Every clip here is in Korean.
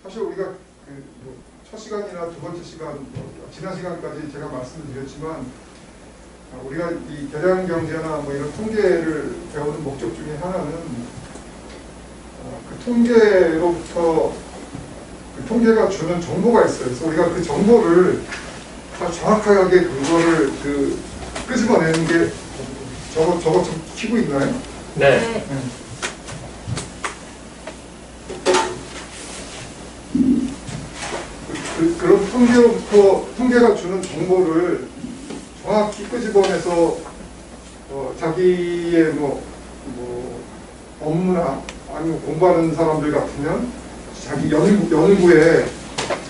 사실 우리가 첫 시간이나 두 번째 시간, 지난 시간까지 제가 말씀을 드렸지만 우리가 이 계량 경제나 뭐 이런 통계를 배우는 목적 중에 하나는 그 통계로부터 그 통계가 주는 정보가 있어요. 그래서 우리가 그 정보를 정확하게 그거를 끄집어내는 게 저거 좀 키고 있나요? 네. 그런 통계로부터 통계가 주는 정보를 정확히 끄집어내서 자기의 뭐 업무나 아니면 공부하는 사람들 같으면 자기 연구에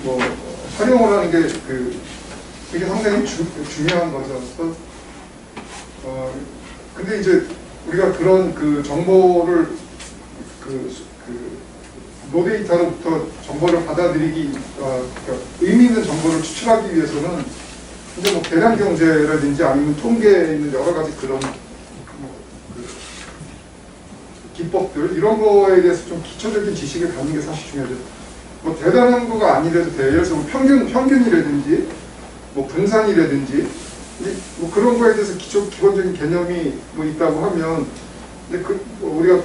뭐 활용을 하는 게 그게 상당히 중요한 거죠. 그래서 근데 이제 우리가 그런 그 정보를 노데이터로부터 정보를 받아들이기 그러니까 의미 있는 정보를 추출하기 위해서는 이제 뭐 계량 경제라든지 아니면 통계에 있는 여러 가지 그런 기법들 이런 거에 대해서 좀 기초적인 지식을 갖는 게 사실 중요하죠. 뭐 대단한 거가 아니라도 돼요. 예를 들어서 뭐 평균이라든지 뭐 분산이라든지 뭐 그런 거에 대해서 기본적인 개념이 뭐 있다고 하면 근데 우리가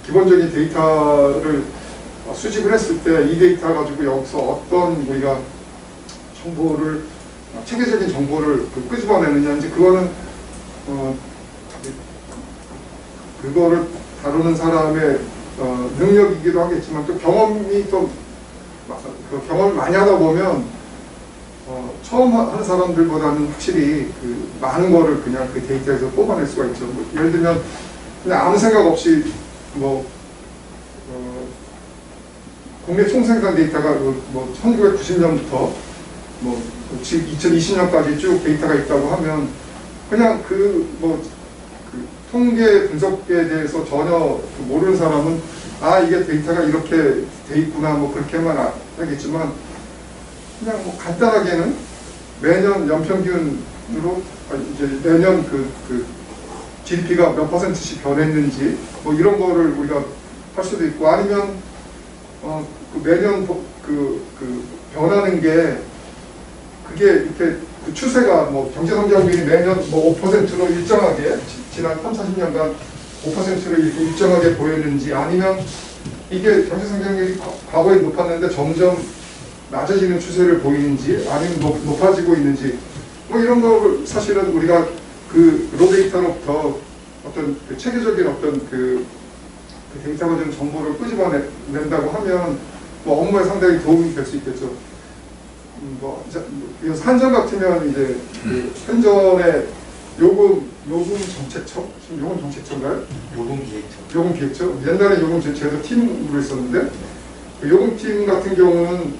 기본적인 데이터를 수집을 했을 때 이 데이터 가지고 여기서 어떤 우리가 정보를 체계적인 정보를 끄집어내느냐 이제 그거는 그거를 다루는 사람의 능력이기도 하겠지만 또 경험이 또 경험을 많이 하다 보면 처음 하는 사람들보다는 확실히 많은 거를 그냥 그 데이터에서 뽑아낼 수가 있죠. 뭐 예를 들면 그냥 아무 생각 없이 국내 총생산 데이터가 1990년부터 지금 2020년까지 쭉 데이터가 있다고 하면 그냥 통계 분석에 대해서 전혀 모르는 사람은 이게 데이터가 이렇게 돼 있구나 그렇게만 하겠지만 그냥 간단하게는 매년 연평균으로 이제 매년 GDP가 몇 %씩 변했는지 이런 거를 우리가 할 수도 있고 아니면 매년 변하는 게 그게 이렇게 추세가 경제 성장률이 매년 5%로 일정하게 지난 30-40년간 5%로 이렇게 일정하게 보였는지 아니면 이게 경제 성장률이 과거에 높았는데 점점 낮아지는 추세를 보이는지 아니면 높아지고 있는지 이런 거를 사실은 우리가 로데이터로부터 어떤 체계적인 어떤 데이터가 좀 정보를 끄집어낸다고 하면 업무에 상당히 도움이 될 수 있겠죠. 한전 같으면 이제 한전의 요금 정책처? 지금 요금 정책처인가요? 요금기획처. 옛날에 요금정책에서 팀으로 있었는데 요금팀 같은 경우는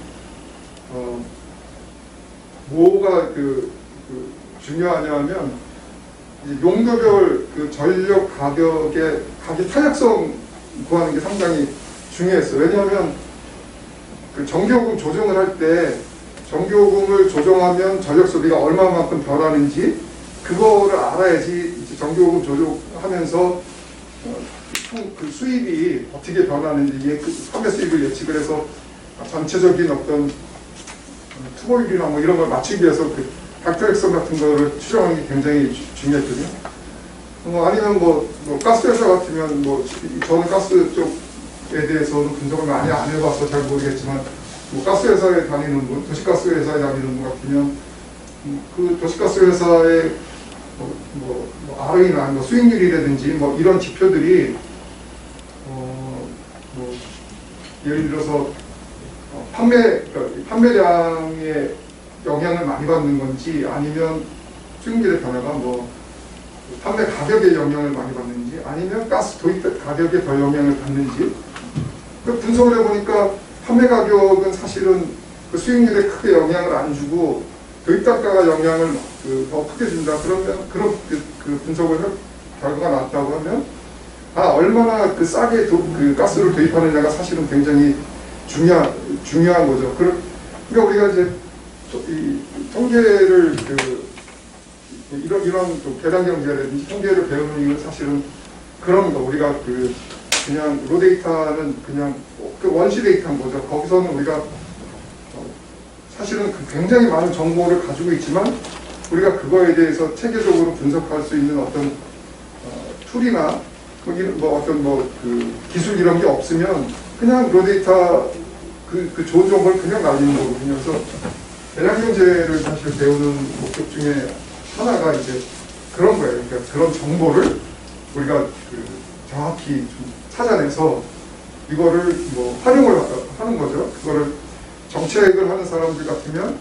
뭐가 중요하냐면 용도별 전력 가격의 탄력성 구하는 게 상당히 중요했어요. 왜냐하면 전기요금 조정을 할 때 전기요금을 조정하면 전력 소비가 얼마만큼 변하는지 그거를 알아야지 전기요금 조정하면서 수입이 어떻게 변하는지 판매 수입을 예측을 해서 전체적인 어떤 투고율이나 이런 걸 맞추기 위해서 닥터액션 같은 거를 추정하는 게 굉장히 중요했거든요. 아니면 가스회사 같으면 저는 가스 쪽에 대해서는 분석을 많이 안 해봐서 잘 모르겠지만 가스회사에 다니는 분, 도시가스회사에 다니는 분 같으면 도시가스회사의 ROE나 수익률이라든지 이런 지표들이 예를 들어서 판매량에 영향을 많이 받는 건지 아니면 수익률의 변화가 판매 가격에 영향을 많이 받는지 아니면 가스 도입 가격에 더 영향을 받는지 분석을 해보니까 판매 가격은 사실은 수익률에 크게 영향을 안 주고 도입 단가가 영향을 더 크게 준다. 그러면 그런 분석을 결과가 나왔다고 하면 얼마나 싸게 가스를 도입하느냐가 사실은 굉장히 중요한 거죠. 그러니까 우리가 이제 이 통계를 이런 계량 경제라든지 통계를 배우는 이유는 사실은 그런 거 우리가 그냥 로데이터는 그냥 그 원시 데이터인 거죠. 거기서는 우리가 사실은 굉장히 많은 정보를 가지고 있지만 우리가 그거에 대해서 체계적으로 분석할 수 있는 어떤 툴이나 어떤 그 기술 이런 게 없으면 그냥 로데이터 그 좋은 정보를 그냥 날리는 거거든요. 그래서 대량경제를 사실 배우는 목적 중에 하나가 이제 그런 거예요. 그러니까 그런 정보를 우리가 정확히 좀 찾아내서 이거를 뭐 활용을 하는 거죠. 그거를 정책을 하는 사람들 같으면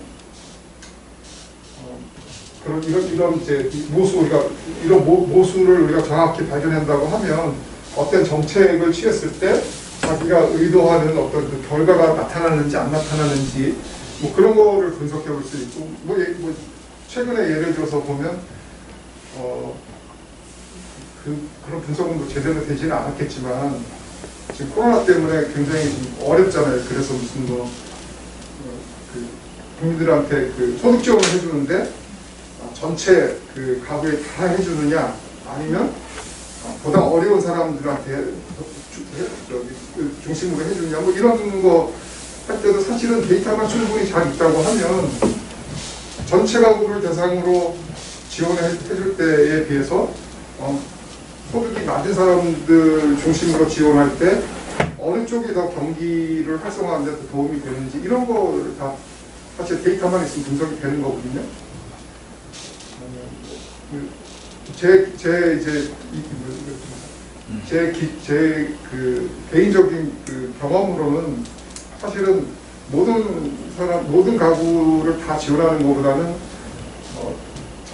그런 이런 이제 우리가 이런 모수를 우리가 정확히 발견한다고 하면 어떤 정책을 취했을 때 자기가 의도하는 어떤 그 결과가 나타나는지 안 나타나는지 뭐 그런 거를 분석해 볼 수 있고 뭐 최근에 예를 들어서 보면 그런 분석은 뭐 제대로 되지는 않았겠지만 지금 코로나 때문에 굉장히 좀 어렵잖아요. 그래서 무슨 국민들한테 소득 지원을 해주는데 전체 가구에 다 해주느냐 아니면 보다 어려운 사람들한테 중심으로 해주느냐 뭐 이런 거 할 때도 사실은 데이터가 충분히 잘 있다고 하면 전체 가구를 대상으로 지원을 해줄 때에 비해서 소득이 낮은 사람들 중심으로 지원할 때 어느 쪽이 더 경기를 활성화하는 데 도움이 되는지 이런 거를 다 사실 데이터만 있으면 분석이 되는 거거든요. 제 개인적인 경험으로는 사실은 모든 가구를 다 지원하는 것보다는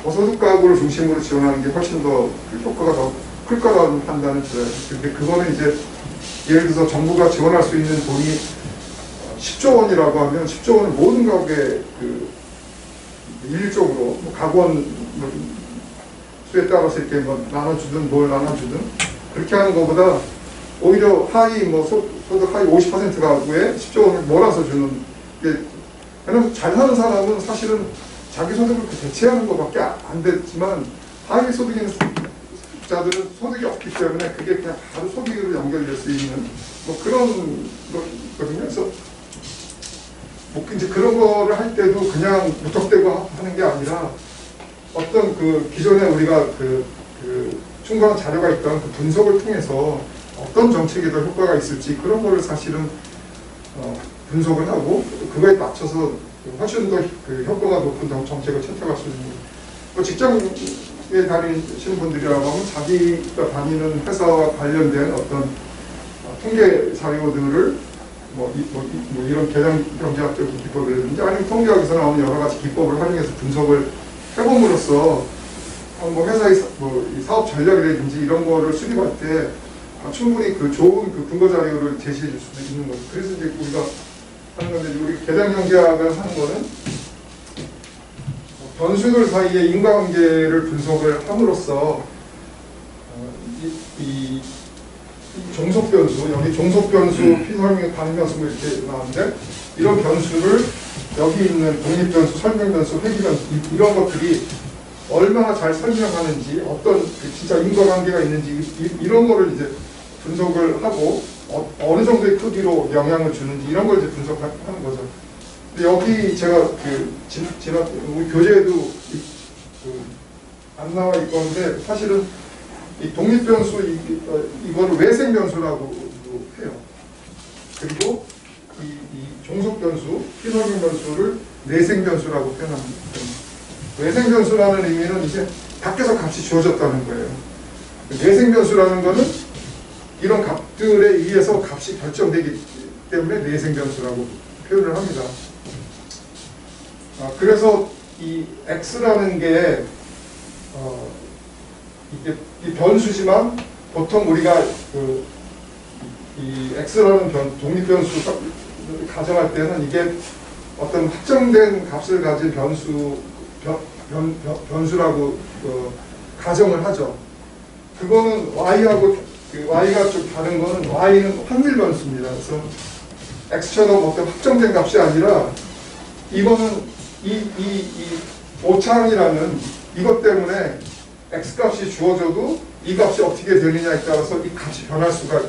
저소득 가구를 중심으로 지원하는 게 훨씬 더 효과가 더 클 거라는 판단을 들어요. 근데 그거는 이제 예를 들어서 정부가 지원할 수 있는 돈이 10조 원이라고 하면 10조 원을 모든 가구에 일률적으로 가구원 수에 따라서 이렇게 나눠주든 뭘 나눠주든 그렇게 하는 것보다 오히려 하위 소득 하위 50% 가구에 10조 원을 몰아서 주는 게 왜냐면 잘 사는 사람은 사실은 자기 소득을 대체하는 것밖에 안 됐지만 하위 소득 있는 자들은 소득이 없기 때문에 그게 그냥 바로 소득으로 연결될 수 있는 그런 거거든요. 그래서 이제 그런 거를 할 때도 그냥 무턱대고 하는 게 아니라 어떤 기존에 우리가 충분한 자료가 있던 분석을 통해서 어떤 정책이 더 효과가 있을지 그런 거를 사실은 분석을 하고 그거에 맞춰서 훨씬 더 효과가 높은 정책을 채택할 수 있는 직장에 다니시는 분들이라고 하면 자기가 다니는 회사와 관련된 어떤 통계 자료들을 이런 계량경제학적 기법이라든지 아니면 통계학에서 나오는 여러 가지 기법을 활용해서 분석을 해봄으로써 회사의 사업 전략이라든지 이런 거를 수립할 때 충분히 좋은 근거 자료를 제시해 줄 수도 있는 거죠. 그래서 이제 우리가 하는 건데 우리 계량경제학을 하는 거는 변수들 사이의 인과관계를 분석을 함으로써 이 종속 변수, 여기 종속 변수, 피설명, 반응 변수 이렇게 나오는데 이런 변수를 여기 있는 독립 변수, 설명 변수, 회귀 변수 이런 것들이 얼마나 잘 설명하는지 어떤 진짜 인과관계가 있는지 이런 거를 이제 분석을 하고 어느 정도의 크기로 영향을 주는지 이런 걸 이제 분석하는 거죠. 근데 여기 제가 지난 우리 교재에도 안 나와 있건데 사실은 이 독립 변수 이거를 외생 변수라고 해요. 그리고 이 종속 변수, 피설명 변수를 내생 변수라고 표현합니다. 외생 변수라는 의미는 이제 밖에서 값이 주어졌다는 거예요. 내생 변수라는 거는 이런 값들에 의해서 값이 결정되기 때문에 내생 변수라고 표현을 합니다. 그래서 이 x라는 게 이 변수지만 보통 우리가 이 x라는 독립 변수 가정할 때는 이게 어떤 확정된 값을 가진 변수라고 가정을 하죠. 그거는 y하고 y가 좀 다른 거는 y는 확률 변수입니다. 그래서 x처럼 어떤 확정된 값이 아니라 이거는 이 오차항이라는 이것 때문에 x값이 주어져도 이 값이 어떻게 되느냐에 따라서 이 값이 변할 수가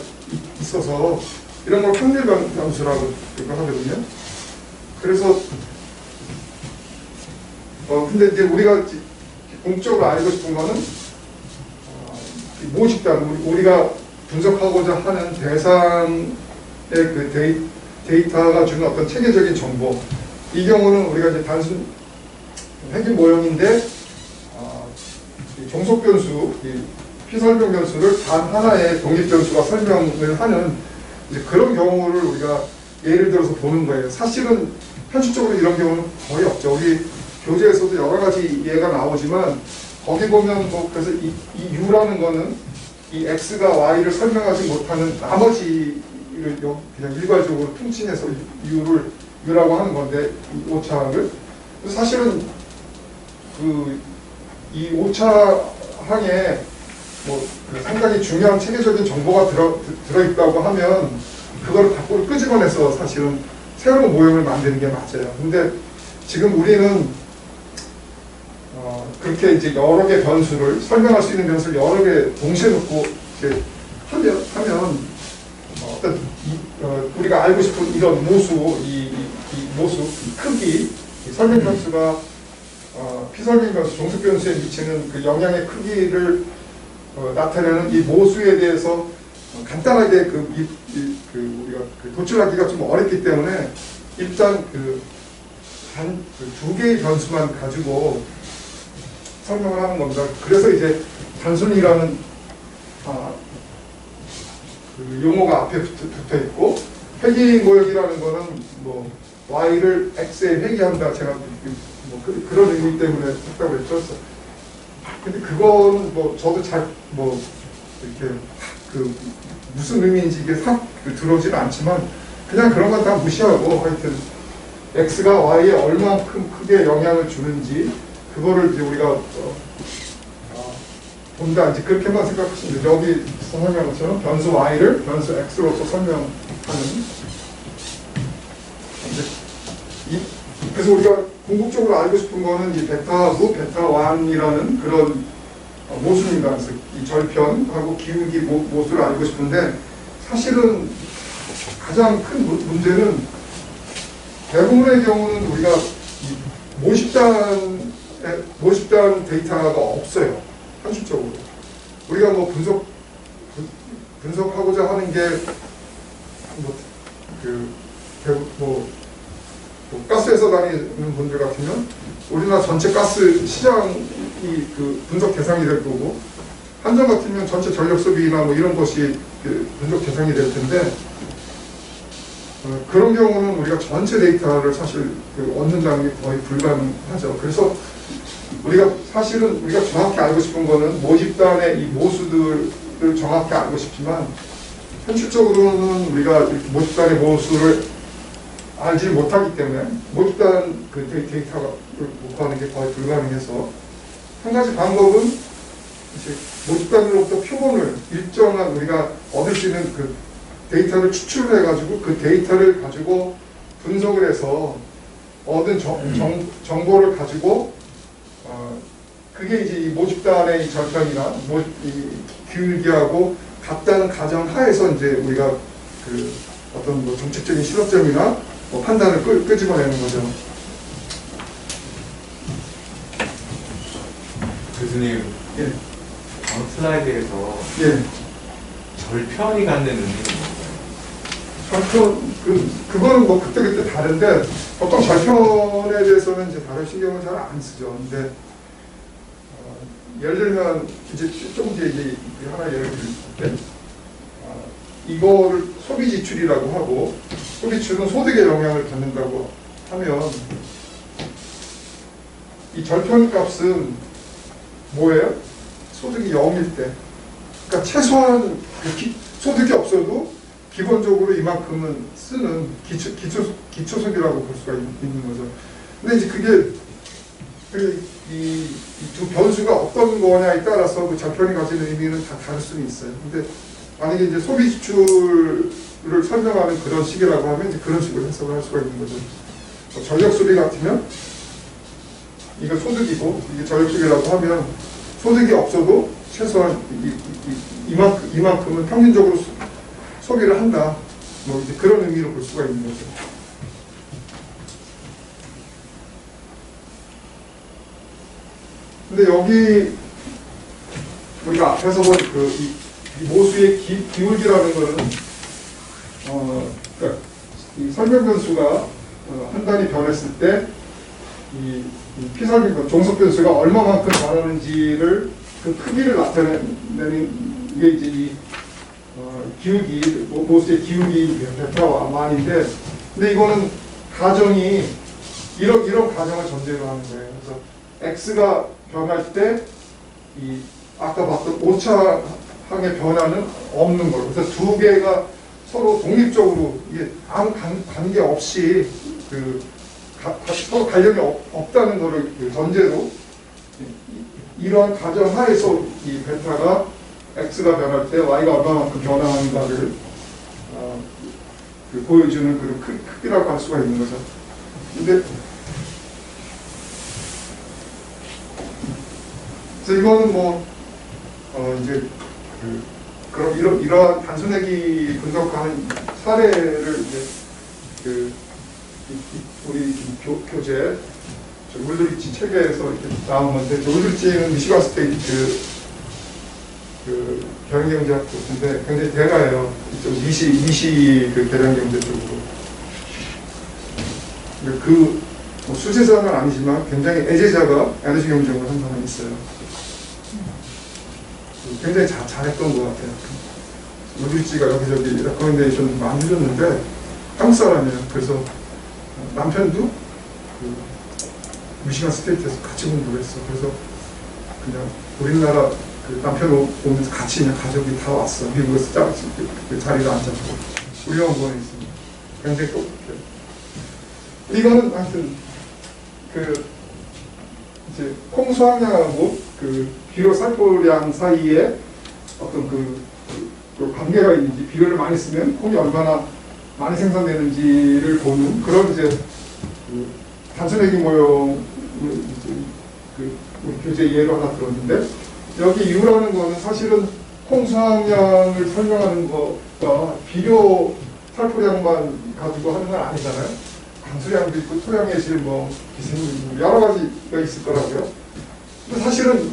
있어서 이런 걸 확률 변수라고 하거든요. 그래서 근데 이제 우리가 공적으로 알고 싶은 거는 모집단, 우리가 분석하고자 하는 대상의 그 데이터가 주는 어떤 체계적인 정보. 이 경우는 우리가 이제 단순 핵심 모형인데 종속 변수, 피설명 변수를 단 하나의 독립 변수가 설명을 하는 이제 그런 경우를 우리가 예를 들어서 보는 거예요. 사실은 현실적으로 이런 경우는 거의 없죠. 우리 교재에서도 여러 가지 예가 나오지만 거기 보면 뭐 그래서 이 U라는 거는 이 X가 Y를 설명하지 못하는 나머지를 그냥 일괄적으로 퉁칭해서 U라고 하는 건데, 이 오차항을. 사실은 이 오차항에 뭐 상당히 중요한 체계적인 정보가 들어있다고 하면 그걸 밖으로 끄집어내서 사실은 새로운 모형을 만드는 게 맞아요. 근데 지금 우리는 그렇게 이제 여러 개 변수를 설명할 수 있는 변수를 여러 개 동시에 놓고 이렇게 하면 어떤 우리가 알고 싶은 이런 모수, 이 모수, 이 크기, 이 설명 변수가 피설명 변수, 종속 변수에 미치는 그 영향의 크기를 나타내는 이 모수에 대해서 간단하게 우리가 도출하기가 좀 어렵기 때문에 일단 두 개의 변수만 가지고 설명을 하는 겁니다. 그래서 이제 단순이라는 그 용어가 앞에 붙어 있고, 회귀 모형이라는 거는 뭐 y를 x에 회귀한다, 제가 뭐 그런 의미 때문에 했다고 했죠. 근데 그거는 뭐 저도 잘 뭐 이렇게 무슨 의미인지 이게 들어오지는 않지만 그냥 그런 건 다 무시하고 하여튼 x가 y에 얼만큼 크게 영향을 주는지 그거를 이제 우리가 본다, 이제 그렇게만 생각하시면 돼요. 여기 설명한 것처럼 변수 y를 변수 x로서 설명하는. 그래서 우리가 궁극적으로 알고 싶은 거는 이 베타하고 베타1이라는 그런 모순입니다. 그래서 이 절편하고 기울기 모수를 알고 싶은데, 사실은 가장 큰 문제는 대부분의 경우는 우리가 모집단 데이터가 없어요. 현실적으로. 우리가 뭐 분석하고자 하는 게 가스에서 다니는 분들 같으면 우리나라 전체 가스 시장이 그 분석 대상이 될 거고, 한전 같으면 전체 전력 소비나 뭐 이런 것이 그 분석 대상이 될 텐데, 그런 경우는 우리가 전체 데이터를 사실 얻는다는 게 거의 불가능하죠. 그래서 사실은 우리가 정확히 알고 싶은 거는 모집단의 이 모수들을 정확히 알고 싶지만, 현실적으로는 우리가 모집단의 모수를 알지 못하기 때문에 모집단 그 데이터를 구하는 게 거의 불가능해서, 한 가지 방법은 이제 모집단으로부터 표본을 일정한 우리가 얻을 수 있는 그 데이터를 추출을 해가지고 그 데이터를 가지고 분석을 해서 얻은 정보를 가지고 그게 이제 이 모집단의 이 절편이나 이 기울기하고 같다는 가정 하에서 이제 우리가 그 어떤 뭐 정책적인 실험점이나 뭐 판단을 끄집어내는 거죠. 교수님, 예. 다음 슬라이드에서 예. 절편이 갖는 의미는 절편, 그거는 뭐 그때그때 다른데, 보통 절편에 대해서는 이제 다른 신경을 잘 안 쓰죠. 근데 예를 들면 이제 좀 뒤에 이제 하나 예를 드릴 때, 이거를 소비 지출이라고 하고, 소비 지출은 소득에 영향을 받는다고 하면, 이 절편 값은 뭐예요? 소득이 0일 때. 그러니까 최소한 소득이 없어도 기본적으로 이만큼은 쓰는 기초 소비라고 볼 수가 있는 거죠. 근데 이제 그게 이 두 변수가 어떤 거냐에 따라서 그 절편이 가지는 의미는 다 다를 수는 있어요. 근데 만약에 이제 소비 지출을 설명하는 그런 식이라고 하면 이제 그런 식으로 해석을 할 수가 있는 거죠. 전력 소비 같으면 이거 소득이고, 이게 전력 소비라고 하면 소득이 없어도 최소한 이만큼은 평균적으로 소비를 한다. 뭐 이제 그런 의미로 볼 수가 있는 거죠. 근데 여기 우리가 앞에서 본 이 모수의 기울기라는 거는 그러니까 이 설명 변수가 한 단위 변했을 때 이 피설명 종속 변수가 얼마만큼 변하는지를 그 크기를 나타내는 이게 이제 이 기울기 모수의 기울기 베타만인데, 근데 이거는 가정이 이런 가정을 전제로 하는 거예요. 그래서 x가 변할 때 이 아까 봤던 오차항의 변화는 없는 거예요. 그래서 두 개가 서로 독립적으로 이게 아무 관계 없이 서로 관련이 없다는 것을 전제로 이러한 가정 하에서 이 베타가 x가 변할 때 y가 얼마만큼 변화하는가를 보여주는 그런 크기라고 할 수가 있는 거죠. 근데 그래서 이거는 뭐 이제 그럼 이러한 단순하기 분석하는 사례를 이제 우리 교재 울드리치 책에서 이렇게 나온 건데, 울드리치는 미시간 스테이트 경영경제학 교수인데 굉장히 대가예요. 이쪽 미시 계량경제 쪽으로. 뭐 수제자는 아니지만 굉장히 애제자가 에너지 경쟁을 한 사람이 있어요. 굉장히 잘했던 것 같아요. 울드리치가 여기저기 레커멘데이션 많이 해줬는데 한국 사람이에요. 그래서 남편도 미시간 스테이트에서 같이 공부를 했어. 그래서 그냥 우리나라 남편 오면서 같이 그냥 가족이 다 왔어. 미국에서 자리를 앉아서 우리 연구원에 있습니다. 굉장히 똑똑해요. 이거는 하여튼 이제 콩수항량하고 비료 살포량 사이에 어떤 그 관계가 있는지, 비료를 많이 쓰면 콩이 얼마나 많이 생산되는지를 보는 그런 이제 단순회기 모형을 우리 교재 예로 하나 들었는데, 여기 U라는 거는 사실은 콩수항량을 설명하는 것과 비료 살포량만 가지고 하는 건 아니잖아요. 강수량도 있고 토양의 질, 기생물 여러 가지가 있을 거라고요. 근데 사실은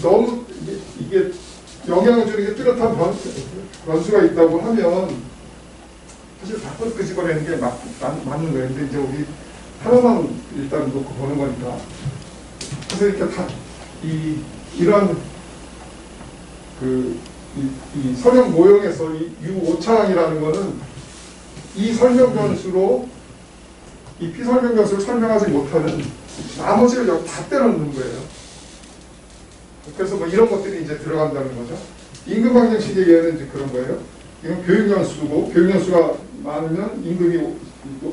너무 이게 영향을 주는 게 뚜렷한 변수가 있다고 하면 사실 바꿔 끄집어내는 게 맞는 거예요. 근데 이제 우리 하나만 일단 놓고 보는 거니까. 그래서 이렇게 이런 이 설명 모형에서 이 U5차항이라는 거는 이 설명 변수로 이 피설명 변수를 설명하지 못하는 나머지를 여기 다 때려놓는 거예요. 그래서 뭐 이런 것들이 이제 들어간다는 거죠. 임금 방정식의 예는 이제 그런 거예요. 이건 교육연수고, 교육연수가 많으면 임금이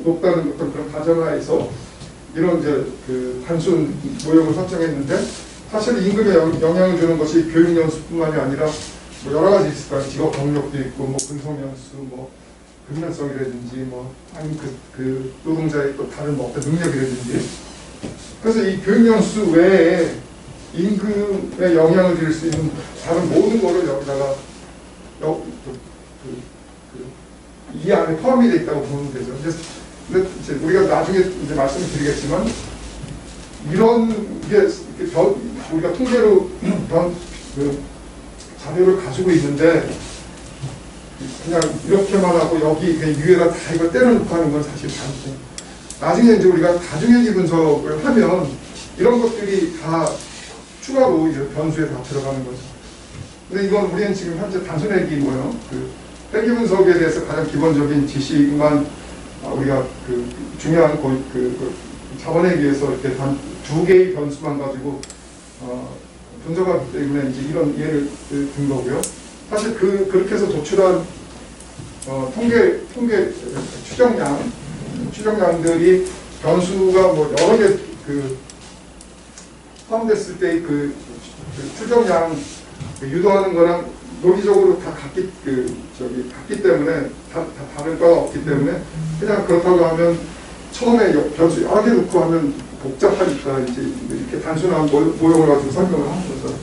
높다는 어떤 그런 가정하에서 이런 이제 단순 모형을 설정했는데, 사실 임금에 영향을 주는 것이 교육연수뿐만이 아니라 뭐 여러 가지 있을 거예요. 직업 경력도 있고, 근속연수, 근면성이라든지, 아니면 노동자의 또 다른 어떤 능력이라든지. 그래서 이 교육연수 외에 임금에 영향을 줄 수 있는 다른 모든 거를 여기다가 이 안에 포함이 되어 있다고 보면 되죠. 근데 이제 우리가 나중에 이제 말씀을 드리겠지만, 이런 게 우리가 통계로 자료를 가지고 있는데 그냥 이렇게만 하고 여기 그냥 위에다 다 이걸 때려놓고 하는 건 사실 아니죠. 나중에 이제 우리가 다중회귀 분석을 하면 이런 것들이 다 추가로 이제 변수에 다 들어가는 거죠. 근데 이건 우리는 지금 현재 단순회귀 모형, 회귀 분석에 대해서 가장 기본적인 지식만 우리가 중요한 자본회귀에서 이렇게 단 두 개의 변수만 가지고 분석하기 때문에 이제 이런 예를 든 거고요. 사실 그렇게 해서 도출한 통계 추정량들이 변수가 여러 개 포함됐을 때의 추정량 유도하는 거랑 논리적으로 다 같기 때문에 다 다를 바가 없기 때문에 그냥 그렇다고 하면 처음에 변수 여러 개 놓고 하면 복잡하니까 이제 이렇게 단순한 모형을 가지고 설명을 하는 거죠.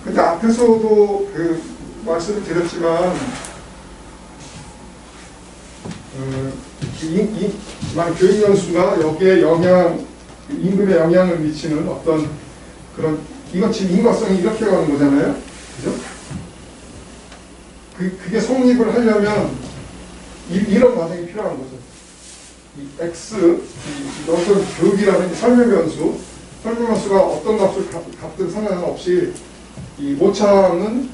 근데 앞에서도 말씀을 드렸지만 만 교육 연수가 여기에 임금에 영향을 미치는 어떤 그런 이건 지금 인과성이 이렇게 가는 거잖아요, 그죠? 그게 성립을 하려면 이런 과정이 필요한 거죠. 이 x 어떤 교육이라는 설명변수가 어떤 값을 갖든 상관없이 이 모창은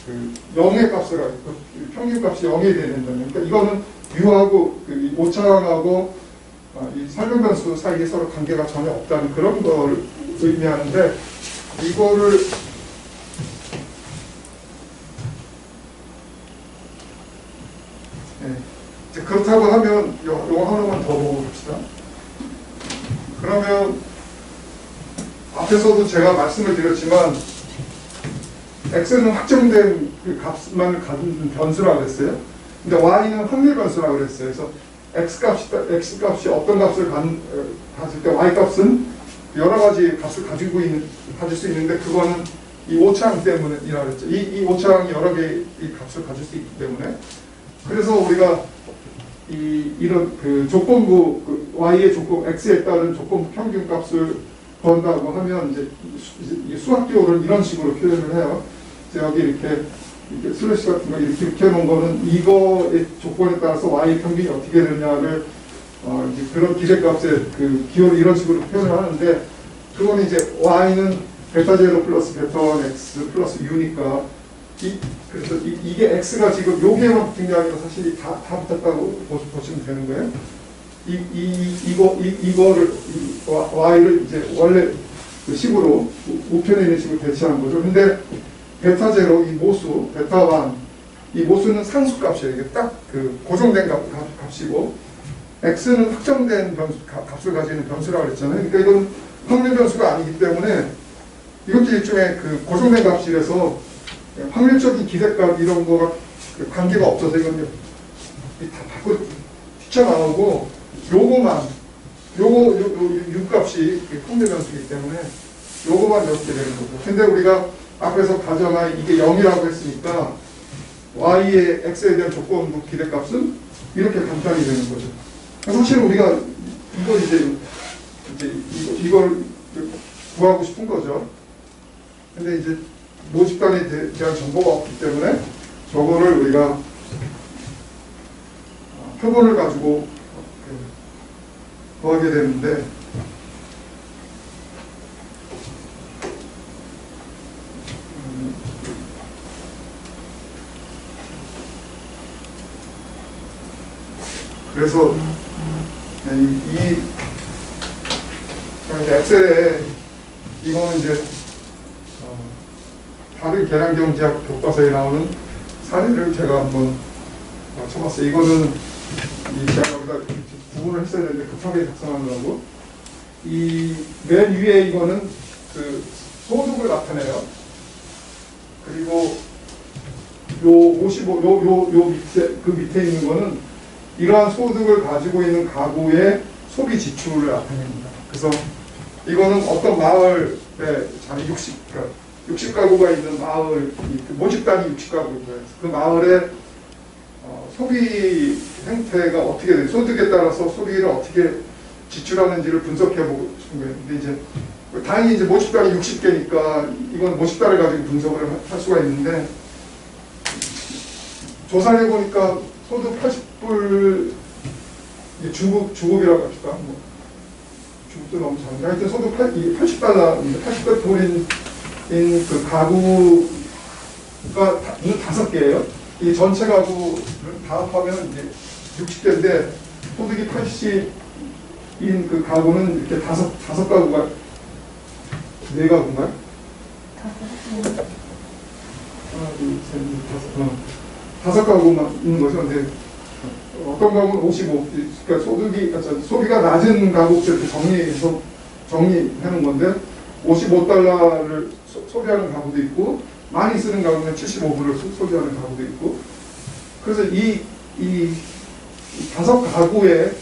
그 0의 값을 가지고 평균값이 0이 돼야 된다면, 그러니까 이거는 U하고 이 모창하고 이 설명변수 사이에 서로 관계가 전혀 없다는 그런 걸 의미하는데, 이거를 그렇다고 하면 요거 하나만 더 보고 봅시다. 그러면 앞에서도 제가 말씀을 드렸지만 x는 확정된 그 값만 가진 변수라고 그랬어요. 근데 y는 확률 변수라고 그랬어요. 그래서 x 값이 어떤 값을 가질 때 y 값은 여러 가지 값을 가질 수 있는데, 그거는 이 오차항 때문이라고 그랬죠. 이 오차항이 여러 개의 값을 가질 수 있기 때문에, 그래서 우리가 이런 그 조건부, y의 x에 따른 조건부 평균값을 구한다고 하면 이제 수학적으로는 이런 식으로 표현을 해요. 여기 이렇게 슬래시 같은 거 이렇게 해놓은 거는 이거의 조건에 따라서 y 평균이 어떻게 되느냐를 이제 그런 기대값의 그 기호를 이런 식으로 표현을 하는데, 그거는 이제 y는 베타 제로 플러스 베타 1 x 플러스 u니까 그래서 이게 x가 지금 요게만 붙은 게 아니라 사실 다 붙었다고 보시면 되는 거예요. 이거를 y를 이제 원래 그 식으로 우편에 있는 식으로 배치하는 거죠. 근데 베타 제로 이 모수 베타 1 이 모수는 상수값이에요. 이게 딱 그 고정된 값이고, x는 확정된 값을 가지는 변수라고 그랬잖아요. 그러니까 이건 확률 변수가 아니기 때문에 이것도 일종의 그 고정된 값이라서 확률적인 기대값 이런 거가 관계가 없어서 이건 다 밖으로 튀쳐나오고, 요거 유값이 확률 변수이기 때문에 요거만 이렇게 되는 거죠. 근데 우리가 앞에서 가정하 이게 0이라고 했으니까 y의 x에 대한 조건부 기대값은 이렇게 간단히 되는 거죠. 사실 우리가 이걸 이걸 구하고 싶은 거죠. 근데 이제 모집단에 대한 정보가 없기 때문에 저거를 우리가 표본을 가지고 구하게 되는데, 그래서 이 엑셀에 이거는 이제 다른 계량경제학 교과서에 나오는 사례를 제가 한번 쳐봤어요. 이거는 제가 여기다 구분을 했어야 되는데 급하게 작성하느라고, 이 맨 위에 이거는 그 소득을 나타내요. 그리고 요 55, 요 밑에, 그 밑에 있는 거는 이러한 소득을 가지고 있는 가구의 소비 지출을 나타냅니다. 그래서 이거는 어떤 마을에 60가구가 있는 마을, 모집단이 60가구고요. 그 마을의 소비 행태가 어떻게 돼요? 소득에 따라서 소비를 어떻게 지출하는지를 분석해보고 싶은 거예요. 근데 이제 다행히 이제 모집단이 60개니까 이건 모집단을 가지고 분석을 할 수가 있는데, 조사해보니까 소득 80불, 주급이라고 합시다. 주급도 너무 작은데, 하여튼 소득 80달러인데, 80달러인 그 가구가 5개예요. 이 전체 가구를 다 합하면 이제 60개인데, 소득이 80인 그 가구는 이렇게 다섯 가구가, 4가구인가요? 하나, 둘, 셋, 넷, 다섯 가구만 있는 거죠. 근데 어떤 가구는 55, 그러니까 소비가 낮은 가구 이렇게 정리하는 건데, 55달러를 소비하는 가구도 있고, 많이 쓰는 가구는 75불을 소비하는 가구도 있고, 그래서 이 5가구의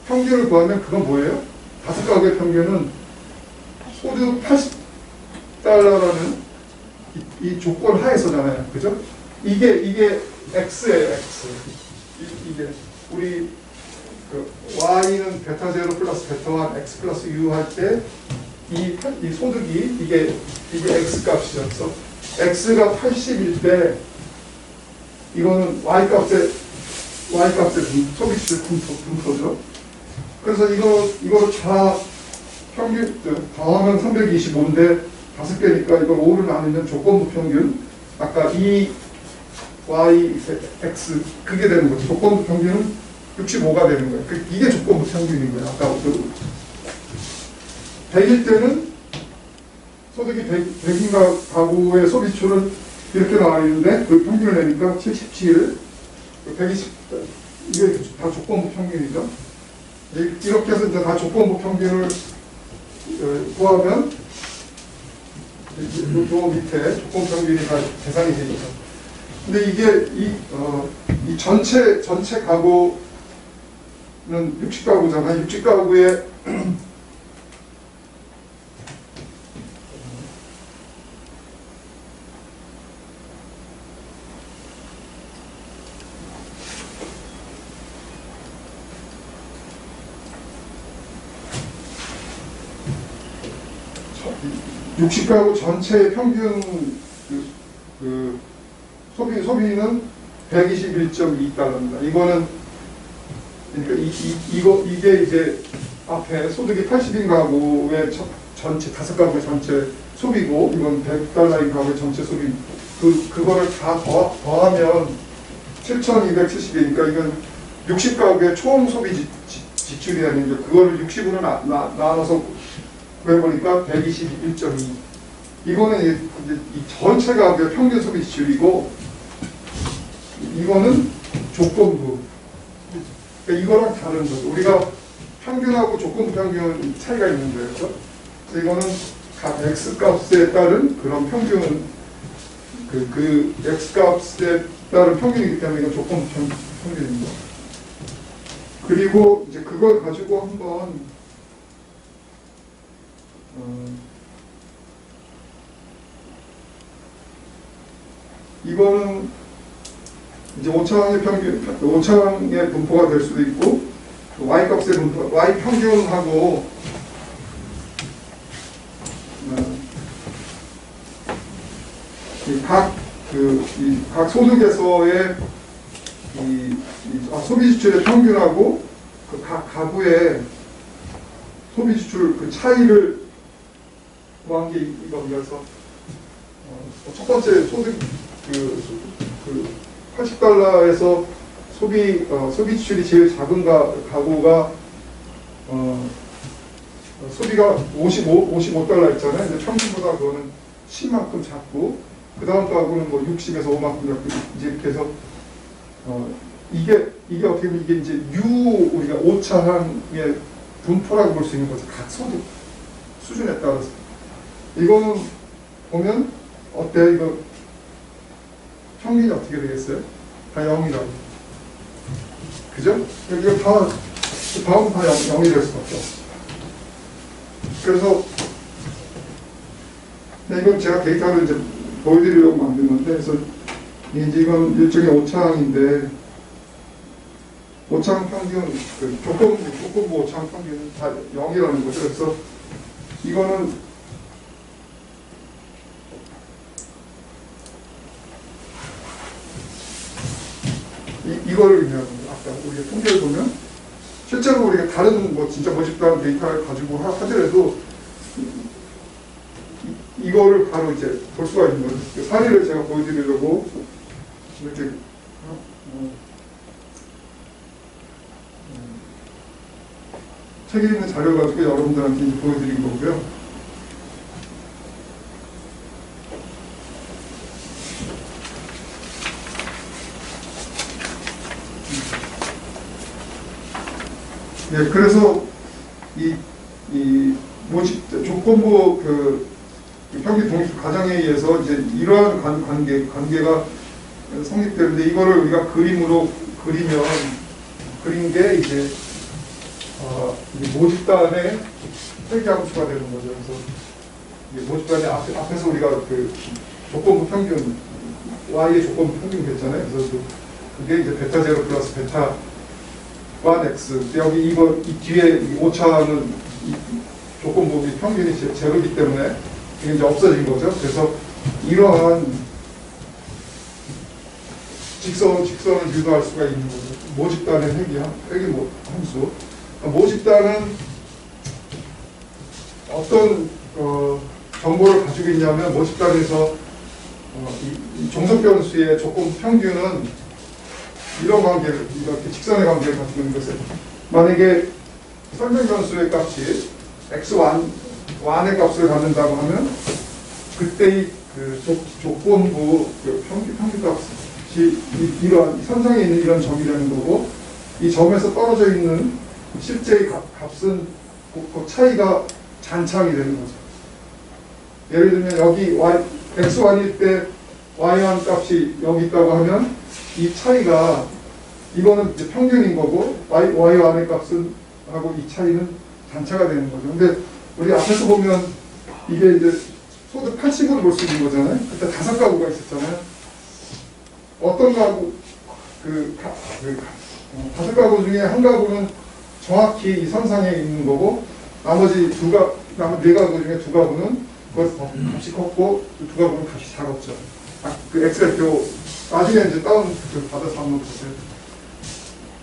평균을 구하면 그건 뭐예요? 5가구의 평균은 소득 80달러라는 이 조건 하에서잖아요. 그죠? 이게 x예요, x. 이게 우리 그 y는 베타 제로 플러스 베타 1 x 플러스 u 할 때 이 소득이 이게 x 값이죠. 그래서 x가 80일 때 이거는 y 값의 소비지출 분포죠. 그래서 이거를 다 평균 더하면 325인데 5개니까 이걸 5를 나누면 조건부 평균 아까 이 y x 그게 되는 거죠. 조건부 평균은 65가 되는 거예요. 이게 조건부 평균인 거예요. 아까 100일 때는 소득이 100인 가구의 소비출은 이렇게 나와 있는데 그 평균을 내니까 77, 120 이게 다 조건부 평균이죠. 이렇게 해서 이제 다 조건부 평균을 구하면 요 밑에 조건 평균이 다 계산이 되죠. 근데 이게 이 전체 가구는 60가구잖아요. 60가구에 이 60가구 전체의 평균 소비는 121.2달러입니다. 이거는 그러니까 이게 이제 앞에 소득이 80인 가구의 전체 5가구의 전체 소비고 이건 100달러인 가구의 전체 소비 그거를 다 더하면 7,270이니까 이건 60가구의 총 소비 지출이라는 게 그거를 60으로 나눠서 그래보니까 121.2. 이거는 이제 이 전체 가구의 평균 소비 지출이고, 이거는 조건부. 그러니까 이거랑 다른 거죠. 우리가 평균하고 조건부 평균 차이가 있는 거예요. 그렇죠? 그래서 이거는 각 x 값에 따른 그런 평균, 그 x 값에 따른 평균이기 때문에 이건 조건부 평균입니다. 그리고 이제 그걸 가지고 한번 이거는 이제 5차항의 평균, 5차항의 분포가 될 수도 있고, y 값의 분포, y 평균하고 각 소득에서의 소비 지출의 평균하고 그 각 가구의 소비 지출 그 차이를 구한 게 이겁니다. 그래서 첫 번째 소득 그 80달러에서 소비 지출이 제일 작은 가구가 소비가 55달러 있잖아요. 근데 평균보다 그거는 10만큼 작고 그 다음 가구는 뭐 60에서 5만큼 작고 이제 이렇게 해서 이게 어떻게 보면 이게 이제 우리가 5차항의 분포라고 볼 수 있는 거죠. 각 소득 수준에 따라서. 이거는 보면 어때요? 이거 평균이 어떻게 되겠어요? 다 0이라고. 그죠? 이거 다음은 다 0이 될 수밖에 없어. 그래서 이건 제가 데이터를 이제 보여드리려고 만든 건데, 그래서 이제 이건 일종의 5차항인데 5차항 평균, 조건부 5차항 평균은 다 0이라는 거죠. 그래서 이거는 이거를 의미하는 거예요. 아까 우리가 통계를 보면 실제로 우리가 다른 뭐 진짜 멋있다는 데이터를 가지고 하더라도 이거를 바로 이제 볼 수가 있는 거예요. 사례를 제가 보여드리려고 이렇게 책에 있는 자료 가지고 여러분들한테 보여드린 거고요. 예, 그래서 이 모집 조건부 평균 독립 가정에 의해서 이제 이러한 관계가 성립되는데 이거를 우리가 그림으로 그린 게 이제 모집단의 회계함수가 되는 거죠. 그래서 모집단의 앞에서 우리가 조건부 평균, y의 조건부 평균 됐잖아요. 그래서 그게 이제 베타 제로 플러스 베타 1 x. 여기 이거 이 뒤에 이 오차는 이 조건부 평균이 제로이기 때문에 이게 이제 없어진 거죠. 그래서 이러한 직선을 유도할 수가 있는 거죠. 모집단의 핵이 함수. 모집단은 어떤 정보를 가지고 있냐면 모집단에서 이 종속 변수의 조건 평균은 이런 관계를 이렇게 직선의 관계를 가지고 있는 것을 만약에 설명 변수의 값이 x1의 값을 갖는다고 하면 그때의 그 조건부 그 평균 값이 이러한 선상에 있는 이런 점이라는 거고 이 점에서 떨어져 있는 실제의 값은 그 차이가 잔차항이 되는 거죠. 예를 들면 여기 x1일 때 y1 값이 여기 있다고 하면 이 차이가 이거는 이제 평균인 거고 y1의 값은 하고 이 차이는 단차가 되는 거죠. 근데 우리 앞에서 보면 이게 이제 소득 80으로 볼 수 있는 거잖아요. 그때 5가구가 있었잖아요. 어떤 가구 5가구 중에 한 가구는 정확히 이 선상에 있는 거고 나머지 4가구 중에 2가구는 그것 값이 컸고 2가구는 값이 작았죠. 그 엑셀표 나중에 이제 다운 받아서 한번 보세요.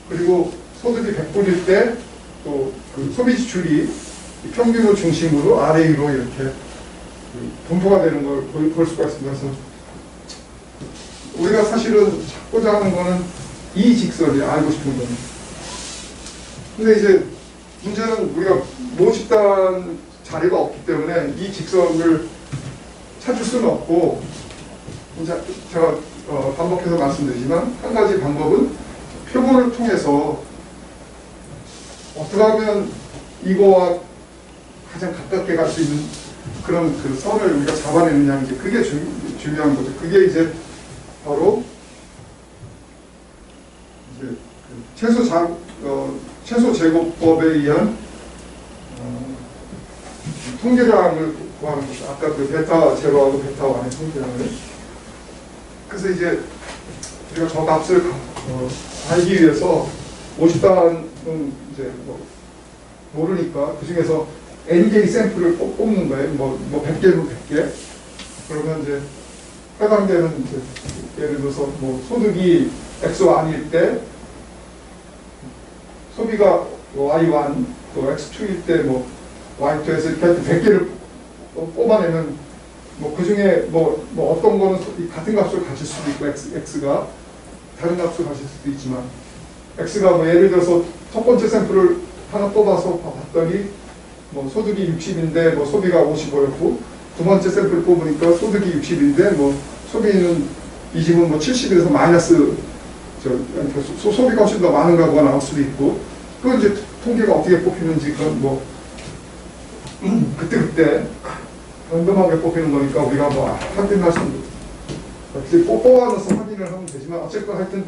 그리고 소득이 100불일 때 또 그 소비 지출이 평균을 중심으로 아래 위로 이렇게 분포가 되는 걸 볼 수가 있습니다. 그래서 우리가 사실은 찾고자 하는 거는 이 직선이 알고 싶은 거는. 근데 이제 문제는 우리가 모집단 자료가 없기 때문에 이 직선을 찾을 수는 없고 이제 제가 반복해서 말씀드리지만 한 가지 방법은 표본을 통해서 어떻게 하면 이거와 가장 가깝게 갈 수 있는 그런 그 선을 우리가 잡아내느냐 이제 그게 중요한 거죠. 그게 이제 바로 이제 그 최소 제곱법에 의한 통계량을 구하는 거죠. 아까 그 베타 제로하고 베타 1의 통계량을. 그래서 이제 우리가 저 값을 알기 위해서 50단은 이제 모르니까 그 중에서 n개의 샘플을 뽑는 거예요. 뭐 100개로 100개. 그러면 이제 해당되는 이제 예를 들어서 뭐 소득이 x1일 때 소비가 y1 또 x2일 때 뭐 y2에서 이렇게 100개를 뽑아내면 뭐 그 중에 뭐 어떤 거는 같은 값을 가질 수도 있고 x가 다른 값을 가질 수도 있지만 x가 뭐 예를 들어서 첫 번째 샘플을 하나 뽑아서 봤더니 뭐 소득이 60인데 뭐 소비가 55였고 두 번째 샘플 뽑으니까 소득이 60인데 뭐 소비는 이 집은 뭐 70에서 마이너스 소비가 훨씬 더 많은 가구가 나올 수도 있고 그건 이제 통계가 어떻게 뽑히는지 그건 뭐 그때 랜덤하게 뽑히는 거니까 우리가 뭐 확인할 수 없는 뽑아놔서 확인을 하면 되지만 어쨌건 하여튼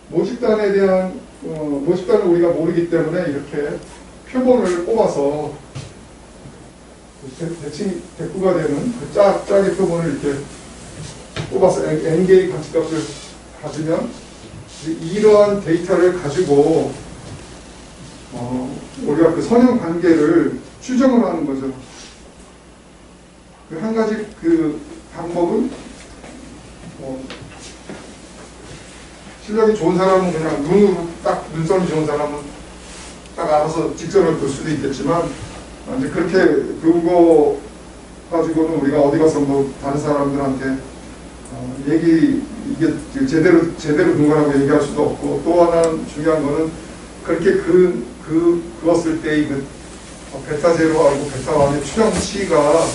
모집단에 대한 모집단을 우리가 모르기 때문에 이렇게 표본을 뽑아서 대꾸가 되는 그 짝의 표본을 이렇게 뽑아서 n개의 가치값을 가지면 이러한 데이터를 가지고 우리가 그 선형 관계를 추정을 하는 거죠. 그 한 가지 그 방법은 실력이 좋은 사람은 그냥 눈으로 딱 눈썰이 좋은 사람은 딱 알아서 직선을 볼 수도 있겠지만 이제 그렇게 그거 가지고는 우리가 어디 가서 뭐 다른 사람들한테 이게 제대로 근거라고 얘기할 수도 없고 또 하나 중요한 거는 그렇게 그었을 때의 베타 제로하고 베타 1의 추정치가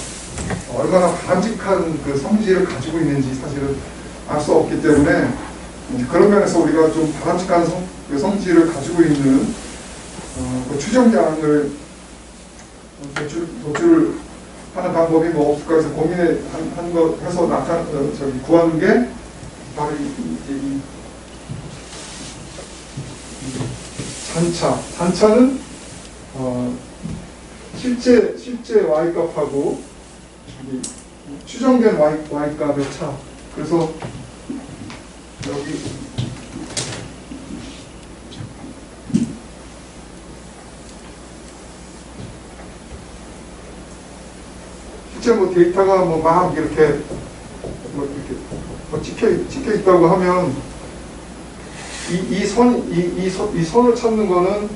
얼마나 바람직한 그 성질을 가지고 있는지 사실은 알 수 없기 때문에 그런 면에서 우리가 좀 바람직한 성질을 가지고 있는 그 추정량을 도출을 하는 방법이 뭐 없을까 해서 고민한 거 해서 구하는 게 바로 이 잔차는 실제 y 값하고 추정된 Y값의 차. 그래서 여기 실제 뭐 데이터가 뭐 막 이렇게 찍혀 있다고 하면 이 선을 찾는 거는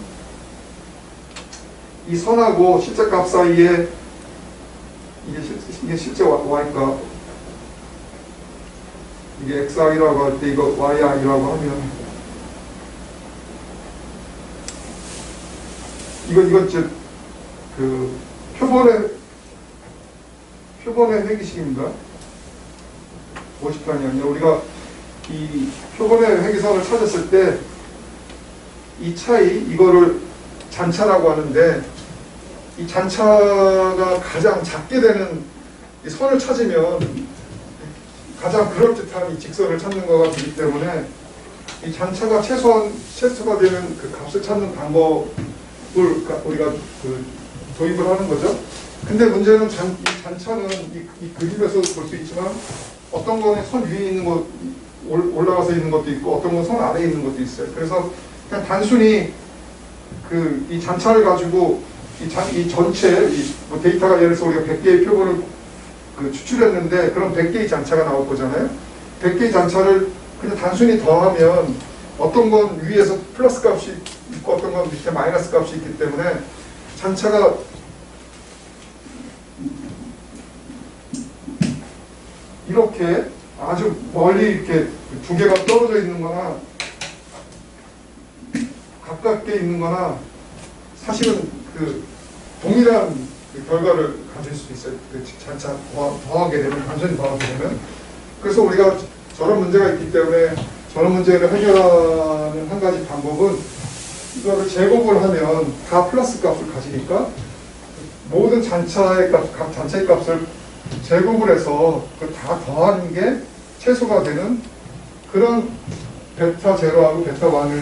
이 선하고 실제 값 사이에 이게 실제 Y값, 이게 XI라고 할 때 이거 YI라고 하면 이건 이제 그 표본의 회기식입니다. 모식판이 아니라 우리가 이 표본의 회기선을 찾았을 때 이 차이, 이거를 잔차라고 하는데 이 잔차가 가장 작게 되는 이 선을 찾으면 가장 그럴듯한 이 직선을 찾는 거가 되기 때문에 이 잔차가 최소가 되는 그 값을 찾는 방법을 우리가 도입을 하는 거죠. 근데 문제는 이 잔차는 이 그림에서 볼 수 있지만 어떤 거는 선 위에 있는 거 올라가서 있는 것도 있고 어떤 건 선 아래에 있는 것도 있어요. 그래서 그냥 단순히 이 잔차를 가지고 이 전체 뭐 데이터가 예를 들어서 우리가 100개의 표본을 추출했는데 그럼 100개의 잔차가 나올 거잖아요. 100개의 잔차를 그냥 단순히 더하면 어떤 건 위에서 플러스 값이 있고 어떤 건 밑에 마이너스 값이 있기 때문에 잔차가 이렇게 아주 멀리 이렇게 두 개가 떨어져 있는 거나 가깝게 있는 거나 사실은 동일한 결과를 가질 수 있어요. 잔차 더하게 되면, 단순히 더하게 되면. 그래서 우리가 저런 문제가 있기 때문에 저런 문제를 해결하는 한 가지 방법은 이거를 제곱을 하면 다 플러스 값을 가지니까 모든 잔차의 각 잔차의 값을 제곱을 해서 다 더하는 게 최소가 되는 그런 베타 제로하고 베타 1을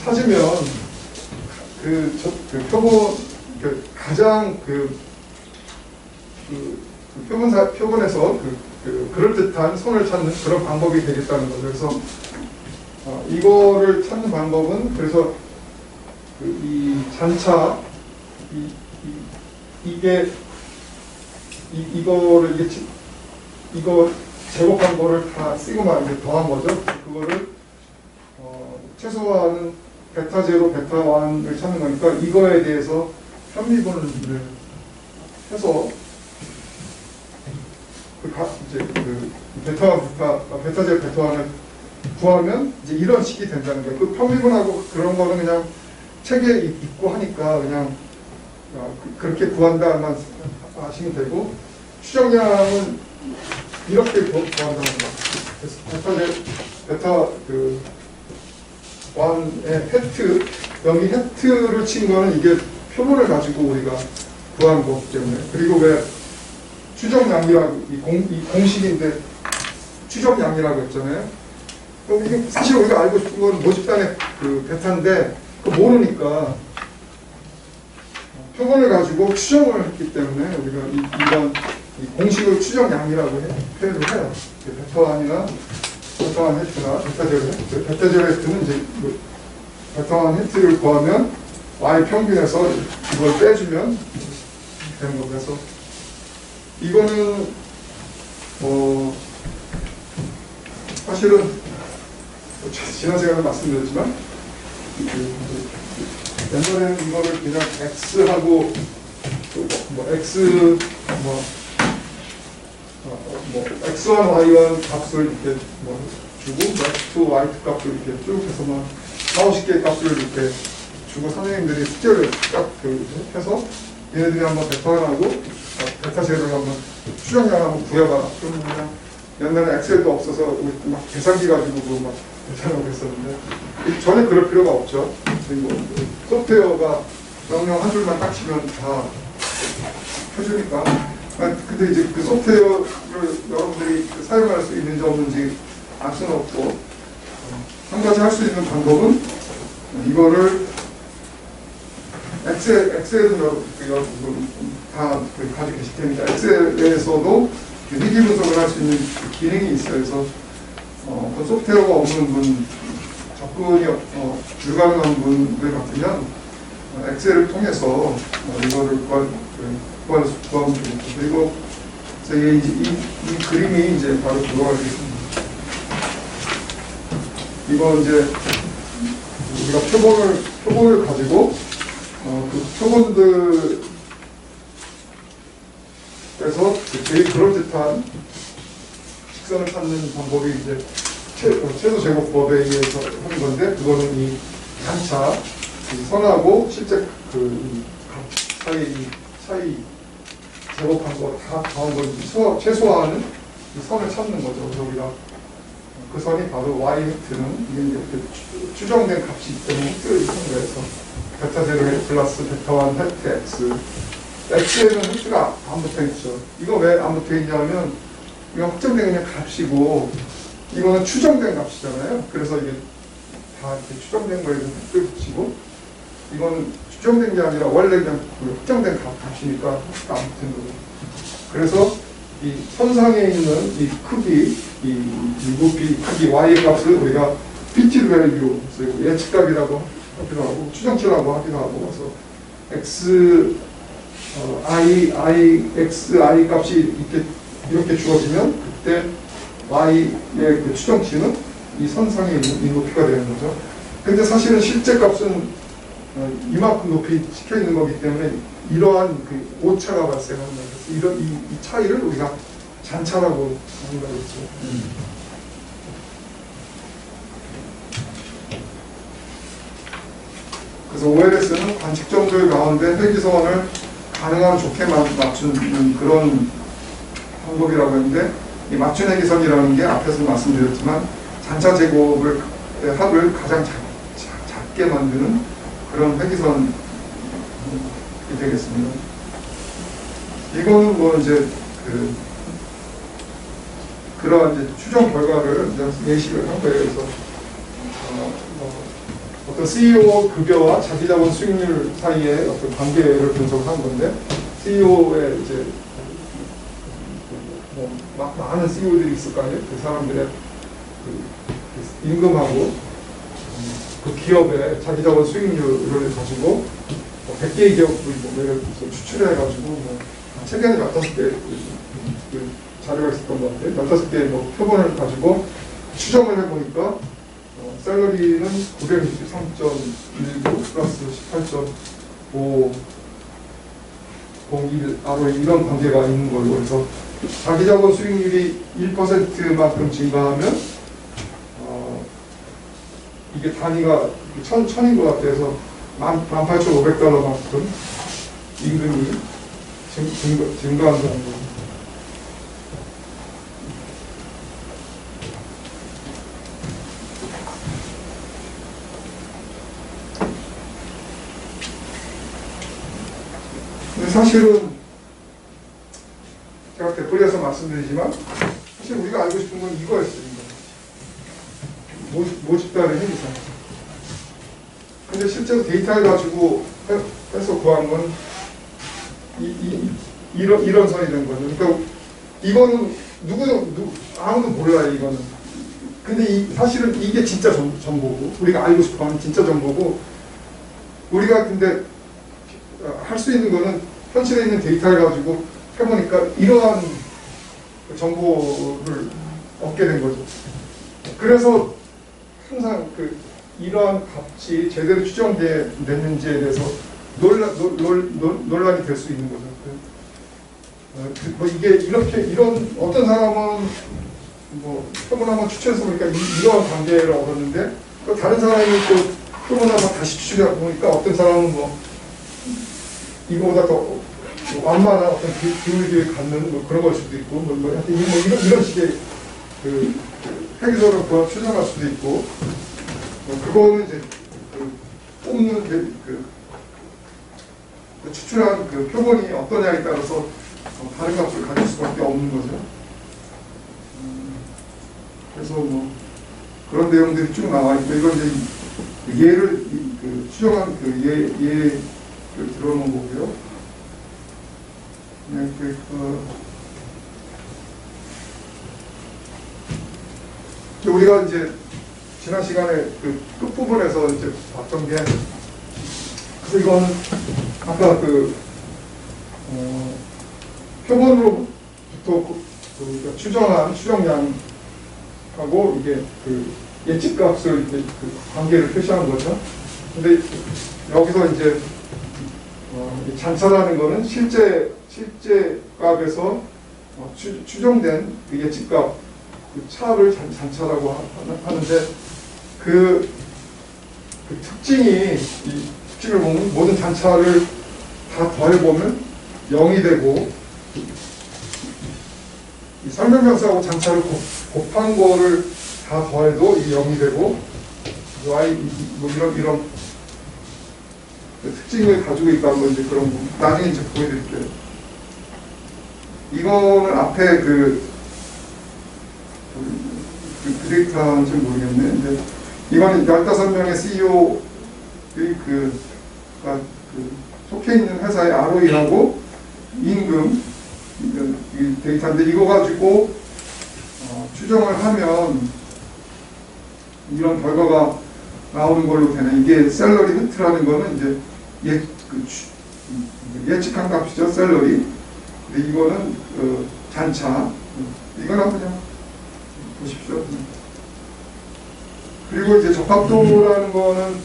찾으면 표본 가장 표본에서 그럴듯한 선을 찾는 그런 방법이 되겠다는 거죠. 그래서 이거를 찾는 방법은 그래서 이 잔차 이거 제곱한 거를 다 시그마 이제 더한 거죠. 그거를 최소화하는 베타 제로, 베타 1을 찾는 거니까 이거에 대해서 편미분을 해서 이제 베타 제로, 베타 1을 구하면 이제 이런 식이 된다는 거예요. 그 편미분하고 그런 거는 그냥 책에 있고 하니까 그냥 그렇게 구한다만 아시면 되고 추정량은 이렇게 구한다는 거. 그래서 베타 1의 해트, 여기 해트를 친 거는 이게 표본을 가지고 우리가 구한 거기 때문에. 그리고 왜 추정량이라고, 이 공식인데 추정량이라고 했잖아요. 그럼 이게 사실 우리가 알고 싶은 건 모집단의 베타인데 그거 모르니까 표본을 가지고 추정을 했기 때문에 우리가 이런 공식을 추정량이라고 표현을 해요. 베타 1이나 베타 1 해트나 베타 제로 해트. 베타 제로 해트는 이제 베타 1 해트를 구하면 Y 평균에서 이걸 빼주면 되는 거. 그래서 이거는 사실은 지난 시간에 말씀드렸지만 옛날에는 이거를 그냥 X하고 X1, Y1 값을 이렇게 주고 X2, Y2 값을 이렇게 쭉 해서 40, 50개의 값을 이렇게 주고 선생님들이 숙제를 딱 해서 얘네들이 한번 베타하고 베타 제로를 한번 추정량 한번 구해봐라. 그러면 그냥 옛날에 엑셀도 없어서 막 계산기 가지고 막 계산하고 했었는데 전혀 그럴 필요가 없죠. 그리고 소프트웨어가 명령 한 줄만 딱 치면 다 해주니까. 근데 이제 그 소프트웨어를 여러분들이 사용할 수 있는지 없는지 알 수는 없고 한 가지 할 수 있는 방법은 이거를 엑셀은 여러분 다 가지고 계실 테니까 엑셀에서도 회귀 분석을 할 수 있는 그 기능이 있어요. 그래서 그 소프트웨어가 없는 분, 접근이 불가능한 분들 같으면 엑셀을 통해서 이거를 구하면 되겠죠. 그리고 이 그림이 이제 바로 그거가 되겠습니다. 이거 이제 우리가 표본을 가지고 그 표본들에서 제일 그럴듯한 식선을 찾는 방법이 이제 최소 제곱법에 의해서 하는 건데, 그거는 이 단차, 이 선하고 실제 그 사이 제곱한 거 다 더한 걸 최소화하는 이 선을 찾는 거죠. 그래서 우리가 그 선이 바로 y 획트는 이게 이제 추정된 값이 있기 때문에 획트를 있는 거에서 베타 0 플러스 베타 1 획트 x. x에는 획트가 안 붙어 있죠. 이거 왜 안 붙어 있냐면 이거 확정된 그냥 값이고 이거는 추정된 값이잖아요. 그래서 이게 다 이렇게 추정된 거에 획트를 붙이고, 이거는 추정된 게 아니라 원래 그냥 확정된 값이니까 획트가 안 붙는 거고. 그래서 이 선상에 있는 이 크기, 이 높이 크기 y 값을 우리가 fitted value, 예측값이라고 하기도 하고 추정치라고 하기도 하고, 그래서 x xi 값이 이렇게 주어지면 그때 y의 그 추정치는 이 선상에 있는 이 높이가 되는 거죠. 근데 사실은 실제 값은 이만큼 높이 찍혀 있는 거기 때문에 이러한 그 오차가 발생하는 거예요. 그래서 이 차이를 우리가 잔차라고 하는 거겠죠. 그래서 OLS는 관측점들 가운데 회기선을 가능한 좋게 맞추는 그런 방법이라고 했는데, 이 맞춘 회기선이라는 게 앞에서 말씀드렸지만 잔차 제곱을 합을 가장 작게 만드는 그런 회기선이 되겠습니다. 이거는 뭐 이제 그러한 이제 추정 결과를 예시를 한 거예요. 그래서 어떤 CEO 급여와 자기자본 수익률 사이의 어떤 관계를 분석한 건데, CEO의 이제 많은 CEO들이 있을 거 아니에요. 그 사람들의 그 임금하고 그 기업의 자기자본 수익률을 가지고 100개의 기업을 추출해가지고 최근에 15개 자료가 있었던 것 같아요. 15개의 표본을 가지고 추정을 해보니까 샐러리는 963.19 플러스 18.501 이런 관계가 있는 걸로 해서 자기자본 수익률이 1%만큼 증가하면 이게 단위가 1000인 것 같아서 18,500달러만큼 임금이 증가한다는 거죠. 사실은 제가 되풀이해서 말씀드리지만 사실 우리가 알고 싶은 건 이거였어요. 모집단의 행위상. 근데 실제로 데이터를 가지고 해서 구한 건 이런 선이 된 거죠. 그러니까 이거는 아무도 몰라요. 이거는. 근데 사실은 이게 진짜 정보고, 우리가 알고 싶어하는 진짜 정보고, 우리가 근데 할 수 있는 거는 현실에 있는 데이터를 가지고 해보니까 이러한 정보를 얻게 된 거죠. 그래서 항상 이러한 값이 제대로 추정됐는지에 대해서 논란이 될 수 있는 거죠. 이게 이런 어떤 사람은 표본 한번 추출해서 보니까 이러한 관계를 얻었는데, 또 다른 사람이 또 표본 한번 다시 추출해 보니까 어떤 사람은 이거보다 더 완만한 어떤 기울기를 갖는 그런 걸 수도 있고, 이런 식의 회기선을 추정할 수도 있고, 그거는 이제 뽑는 추출한 표본이 어떠냐에 따라서 다른 값을 가질 수밖에 없는 거죠. 그래서 그런 내용들이 쭉 나와 있고, 이건 이제 예를 추정한 예를 들어놓은 거고요. 그냥 우리가 이제 지난 시간에 그 끝부분에서 이제 봤던 게, 그래서 이건 아까 표본으로부터 추정한 추정량하고 이게 그 예측값을 이렇게 그 관계를 표시하는 거죠. 근데 여기서 이제 잔차라는 거는 실제 값에서 추정된 그 예측값 그 차를 잔차라고 하는데 그 특징이, 이 특징을 보면 모든 잔차를 다 더해보면 0이 되고, 이 설명명사하고 잔차를 곱한 거를 다 더해도 이게 0이 되고, y 뭐 이런 그 특징을 가지고 있다는 거, 이제 그런 거 나중에 이제 보여드릴게요. 이거는 앞에 그 데이터인지 모르겠네. 근데 이거는 15명의 CEO의 속해 있는 회사의 ROE하고 임금, 이 데이터인데, 이거 가지고 추정을 하면 이런 결과가 나오는 걸로 되네. 이게 셀러리 흐트라는 거는 이제 예측한 값이죠, 셀러리. 근데 이거는 잔차. 이거는 그냥 보십시오. 그리고 이제 적합도라는 거는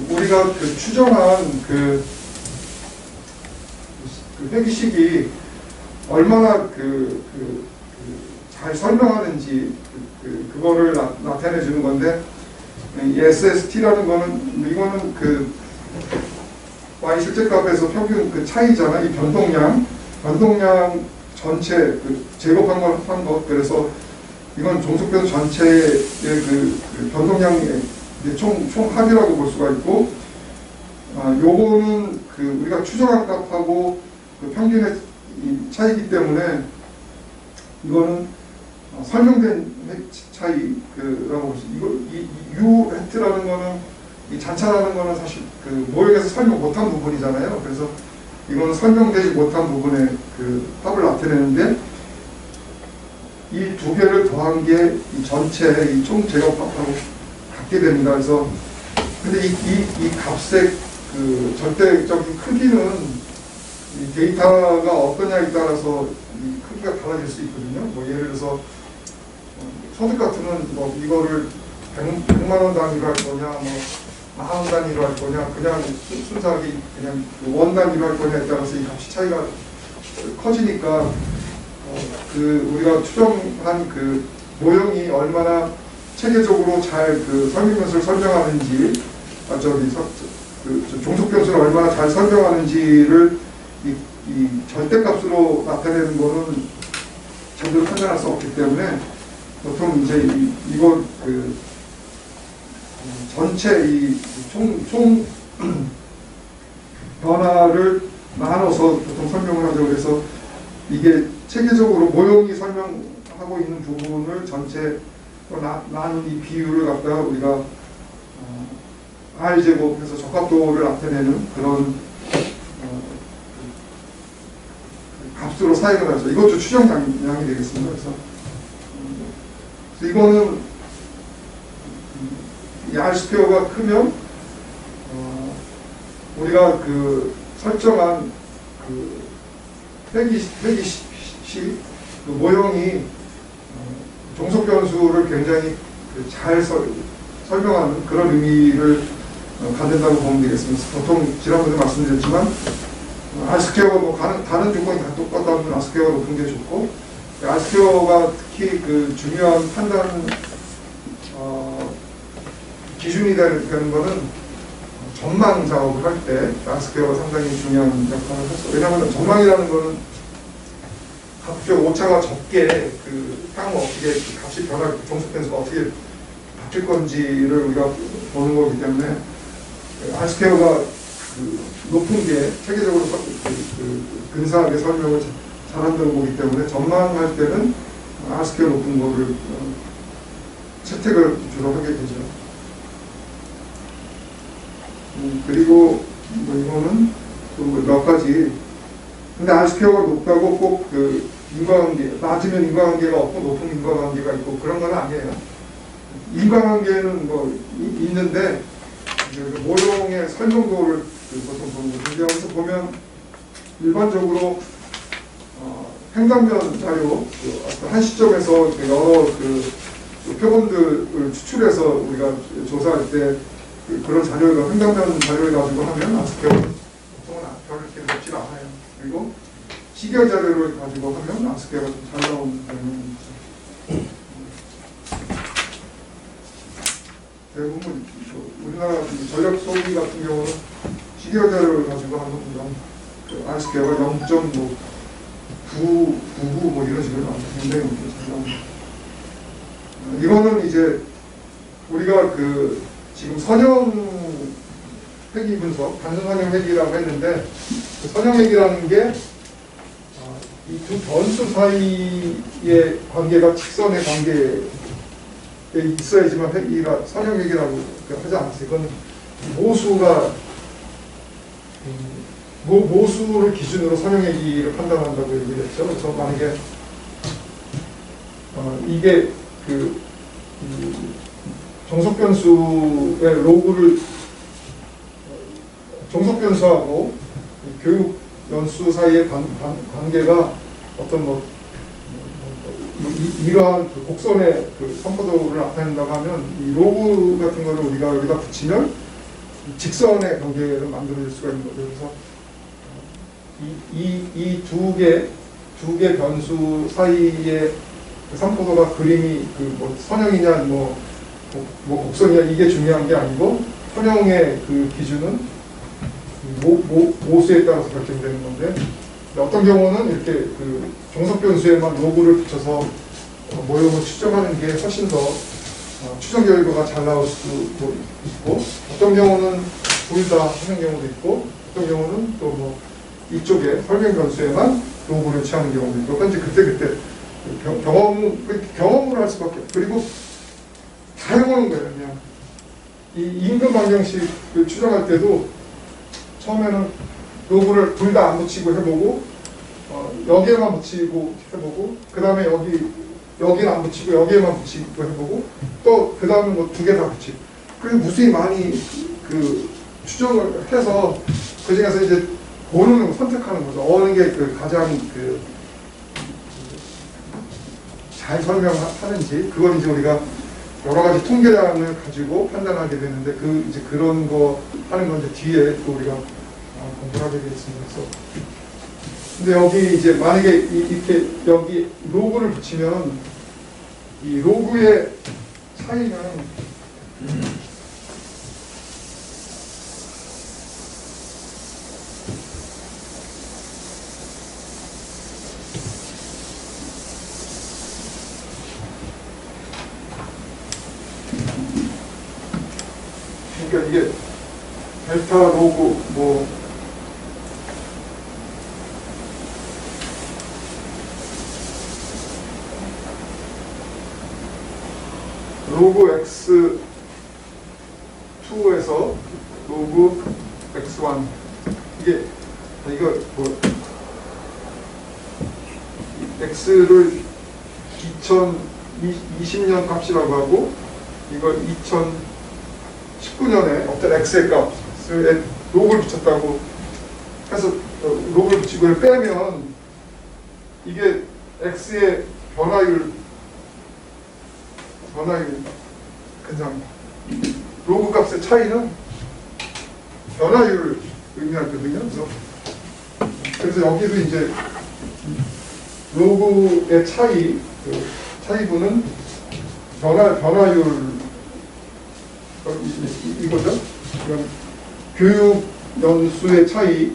우리가 그 추정한 그 회기식이 얼마나 잘 설명하는지 그거를 나타내 주는 건데, 이 SST라는 거는, 이거는 그 Y 실제값에서 평균 그 차이잖아. 이 변동량 전체 그 제곱한 것. 그래서 이건 종속변수 전체의 그 변동량의 총 합이라고 볼 수가 있고, 요거는 그 우리가 추정한 값하고 그 평균의 차이기 때문에 이거는 설명된 차이라고 볼 수 있고, 이 U 해트라는 거는, 이 잔차라는 거는 사실 그 모형에서 설명 못한 부분이잖아요. 그래서 이거는 설명되지 못한 부분의 그 합을 나타내는데, 이 두 개를 더한 게 이 전체 이 총 제곱합하고 같게 됩니다. 그래서 근데 이 값의 그 절대적인 크기는 이 데이터가 어떠냐에 따라서 이 크기가 달라질 수 있거든요. 뭐 예를 들어서 소득 같으면 뭐 이거를 100만 원 단위로 할 거냐, 뭐 10,000원 단위로 할 거냐, 그냥 순수하게 그냥 원 단위로 할 거냐에 따라서 이 값이 차이가 커지니까 그 우리가 추정한 그 모형이 얼마나 체계적으로 잘 그 설명면서를 설명하는지, 종속변수를 얼마나 잘 설명하는지를 이 절대값으로 나타내는 거는 제대로 판단할 수 없기 때문에 보통 이제 이거 그 전체 이 총 변화를 나눠서 보통 설명을 하죠. 그래서 이게 체계적으로 모형이 설명하고 있는 부분을 전체 나눈 이 비율을 갖다가 우리가 R제곱해서 적합도를 나타내는 그런 값으로 사용을 하죠. 이것도 추정량이 되겠습니다. 그래서 이거는 이 R 스퀘어가 크면 우리가 그 설정한 그 회기식 그 모형이 종속 변수를 굉장히 잘 설명하는 그런 의미를 갖는다고 보면 되겠습니다. 보통 지난번에 말씀드렸지만 R스퀘어가 뭐 다른 조건이 다 똑같다면 R스퀘어가 높은 게 좋고, R스퀘어가 특히 그 중요한 판단 기준이 되는 거는 전망 작업을 할 때 R스퀘어가 상당히 중요한 역할을 했어. 왜냐하면 전망이라는 거는 값의 오차가 적게 그 향후 어떻게 그 값이 변할, 종속변수가 어떻게 바뀔 건지를 우리가 보는 거기 때문에 R스퀘어가 그 높은 게 체계적으로 근사하게 설명을 잘한다는 거기 때문에 전망할 때는 R스퀘어 높은 거를 채택을 주로 하게 되죠. 그리고 뭐 이거는 또 몇 가지. 근데 R스퀘어가 높다고 꼭 그 인과관계, 낮으면 인과관계가 없고 높은 인과관계가 있고 그런 건 아니에요. 인과관계는 뭐 있는데 모종의 설명도를 보통 보는 거죠. 여기서 보면 일반적으로 횡단면 자료 한 시점에서 여러 표본들을 추출해서 우리가 조사할 때 그런 자료가 횡단면 자료를 가지고 하면 R스퀘어는 보통은 별로 이렇게 높지 않아요. 그리고 시계 자료를 가지고 하면 R스퀘어가 좀 잘 나오는 경우는 있죠. 대부분 우리나라 전력 소비 같은 경우는 시계 자료를 가지고 하면 R스퀘어가 0.99 뭐 이런 식으로 나옵니다. 굉장히 잘 나옵니다. 이거는 이제 우리가 지금 선형 회귀 분석, 단순 선형 회귀라고 했는데 그 선형 회귀라는 게 이 두 변수 사이의 관계가 직선의 관계에 있어야지만 회귀가 선형 회귀라고 하지 않았어요. 이건 모수가 모수를 기준으로 선형 회귀를 판단한다고 얘기를 했죠. 그래서 만약에 이게 정석 변수의 로그를 정석 변수하고 교육 연수 사이의 관계가 어떤 이러한 곡선의 선포도를 나타낸다고 하면 이 로그 같은 거를 우리가 여기다 붙이면 직선의 관계를 만들어낼 수가 있는 거죠. 그래서 이 두 개 변수 사이의 선포도가 그림이 선형이냐 곡선이냐 이게 중요한 게 아니고 선형의 기준은 모수에 따라서 결정되는 건데 어떤 경우는 이렇게 정석 변수에만 로그를 붙여서 모형을 추정하는 게 훨씬 더 추정 결과가 잘 나올 수도 있고 어떤 경우는 둘 다 하는 경우도 있고 어떤 경우는 또 이쪽에 설명 변수에만 로그를 취하는 경우도 있고 그런지 그때 경험으로 할 수밖에 없고 그리고 다 해보는 거예요. 그냥 이 임금 방정식 추정할 때도 처음에는 로그를 둘 다 안 붙이고 해보고 여기에만 붙이고 해보고 그 다음에 여기는 안 붙이고 여기에만 붙이고 해보고 또 그 다음에 두 개 다 붙이고 그래서 무수히 많이 추정을 해서 그 중에서 이제 고르는 거 선택하는 거죠. 어느 게 가장 잘 설명하는지 그건 이제 우리가 여러 가지 통계량을 가지고 판단하게 되는데 이제 그런 거 하는 건 이제 뒤에 또 우리가 공부를 하게 되겠습니다. 그래서 근데 여기 이제 만약에 이렇게 여기 로그를 붙이면 이 로그의 차이는 그러니까 이게 델타 로그 로그 x2에서 로그 x1 이거 x를 2020년 값이라고 하고 이걸 2019년에 어떤 x의 값에 로그를 붙였다고 해서 로그를 붙이고 빼면 이게 x의 변화율 근사합니다. 로그 값의 차이는 변화율을 의미하거든요. 그래서 여기도 이제 로그의 차이분은 변화율 이거죠. 이건 교육 연수의 차이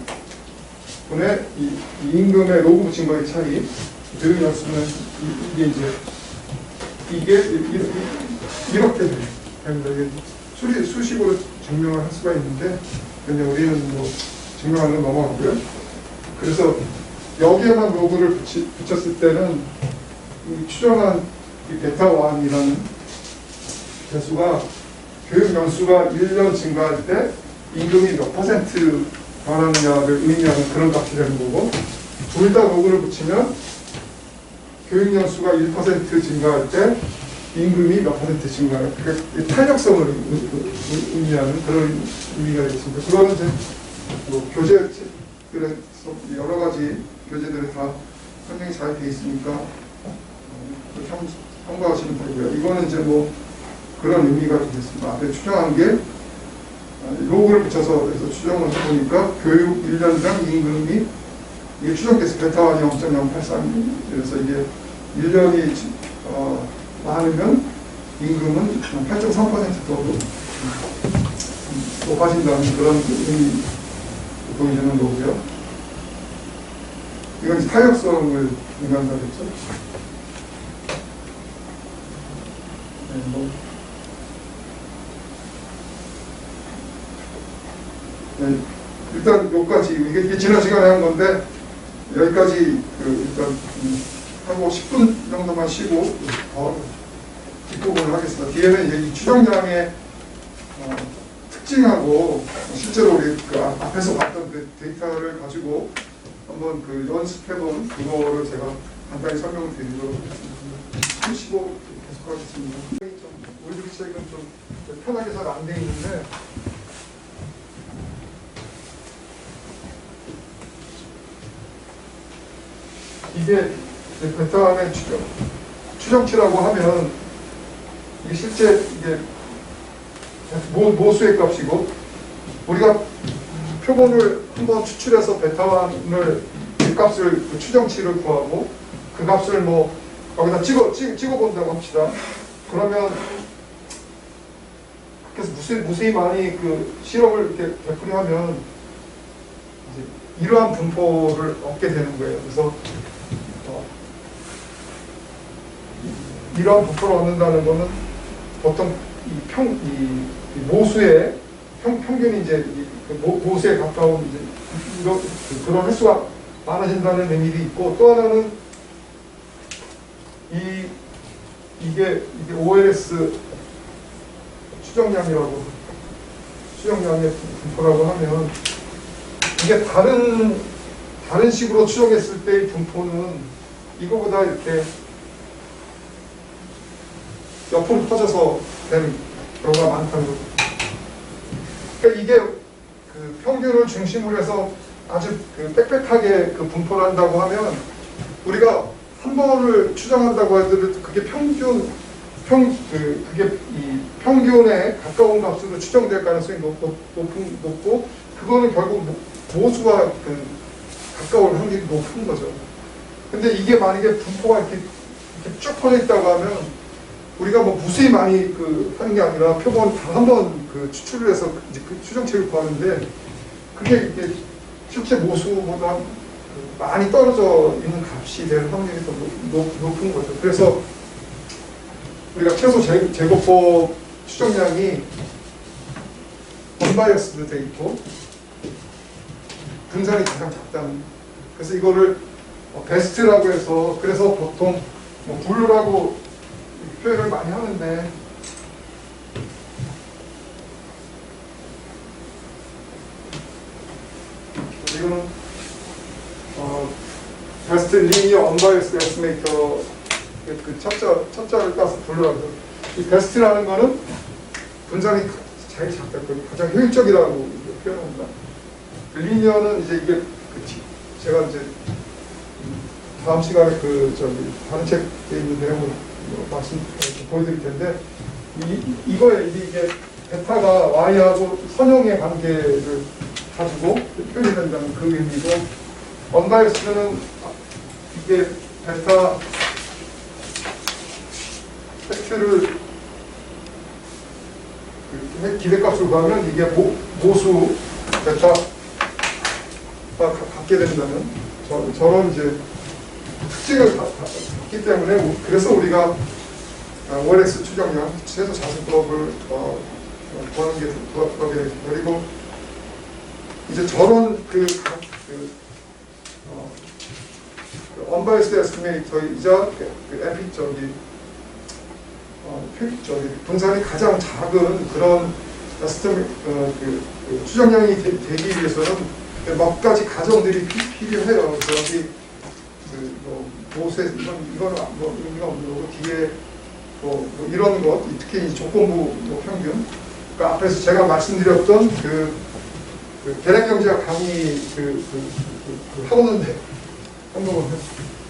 분의 이 임금의 로그 붙인 거의 차이. 교육 연수는 이게 이렇게 됩니다. 수식으로 증명을 할 수가 있는데 그냥 우리는 증명하는 건 넘어가고요. 그래서 여기에만 로그를 붙였을 때는 이 추정한 이 베타1이라는 개수가 교육 연수가 1년 증가할 때 임금이 몇 % 변하느냐를 의미하는 그런 값이 되는 거고 둘 다 로그를 붙이면 교육 연수가 1% 증가할 때 임금이 몇 퍼센트 증가해요. 그러니까 탄력성을 의미하는 그런 의미가 있습니다. 그거는 이제 뭐 교재, 그래서 여러 가지 교재들이 다 설명이 잘 돼 있으니까 참고하시면 되고요. 이거는 이제 뭐 그런 의미가 되겠습니다. 앞에 추정한 게 로그를 붙여서 해서 추정을 해보니까 교육 1년당 임금이 이게 추정돼서 베타가 0.083 그래서 이게 1년이 많으면 임금은 8.3%더 높아진다는 그런 의미 보여주는 거고요. 이건 이제 탄력성을 의미한다 그랬죠. 네, 뭐. 네, 일단 여기까지 이게 지난 시간에 한 건데 여기까지 일단 하고 10분 정도만 쉬고 뒷부분을 하겠습니다. 뒤에는 이제 이 추정량의 특징하고 실제로 우리 그 앞에서 봤던 그 데이터를 가지고 한번 그 연습해본 그거를 제가 간단히 설명을 드리도록 하겠습니다. 쉬고 계속하겠습니다. 우리 책은 좀 편하게 잘 안 돼 있는데 이게 베타의 추정치라고 하면 이게 실제 이게 모수의 값이고 우리가 표본을 한번 추출해서 베타원을 이 값을 그 추정치를 구하고 그 값을 뭐 거기다 찍어 본다고 합시다. 그러면 그래서 무수히 많이 그 실험을 이렇게 되풀이하면 이제 이러한 분포를 얻게 되는 거예요. 그래서 이러한 분포를 얻는다는 거는 보통 이 모수의 평균이 이제 모수에 가까운 이제 그런 횟수가 많아진다는 의미도 있고 또 하나는 이게 OLS 추정량의 분포라고 하면 이게 다른 식으로 추정했을 때의 분포는 이거보다 이렇게 옆으로 퍼져서 되는 경우가 많다는 거죠. 그러니까 이게 그 평균을 중심으로 해서 아주 그 빽빽하게 그 분포를 한다고 하면 우리가 한 번을 추정한다고 하더라도 그게 그게 이 평균에 가까운 값으로 추정될 가능성이 높고 그거는 결국 모수와 그 가까울 확률이 높은 거죠. 근데 이게 만약에 분포가 이렇게 쭉 퍼져 있다고 하면 우리가 뭐 무수히 많이 하는 게 아니라 표본 단 한 번 추출을 해서 이제 그 추정치를 구하는데 그게 이렇게 실제 모수보다 많이 떨어져 있는 값이 될 확률이 더 높은 거죠. 그래서 우리가 최소 제곱법 추정량이 언바이어스도 돼 있고 분산이 가장 작다는. 그래서 이거를 베스트라고 해서 그래서 보통 뭐 블루라고 표현을 많이 하는데 이거는 베스트 리니어 언바이어스 에스티메이터 그 첫자를 따서 블루라고. 이 베스트라는 거는 분산이 제일 작다. 가장 효율적이라고 표현합니다. 리니어는 이제 이게 제가 이제 다음 시간에 다른 책에 있는 내용을 보여드릴 텐데 이거에 이게 베타가 Y하고 선형의 관계를 가지고 표현이 된다는 그 의미고 언바이어스는 이게 베타 팩트를 기대값으로 가면 이게 모수 베타가 갖게 된다는 저런 이제 특징을 갖기 때문에 그래서 우리가 OLS 추정량 최소 자수법을 구하는 게 구하게 되죠. 그리고 이제 저런 언바이스드 에스티메이터이자 분산이 가장 작은 그런 추정량이 되기 위해서는 몇 가지 가정들이 필요해요. 그래서 뭐 보세 이거는 뭐 의미가 없는 거고 뒤에 뭐 이런 것 특히 이 조건부 뭐 평균 그러니까 앞에서 제가 말씀드렸던 그 계량경제학 강의 학원인데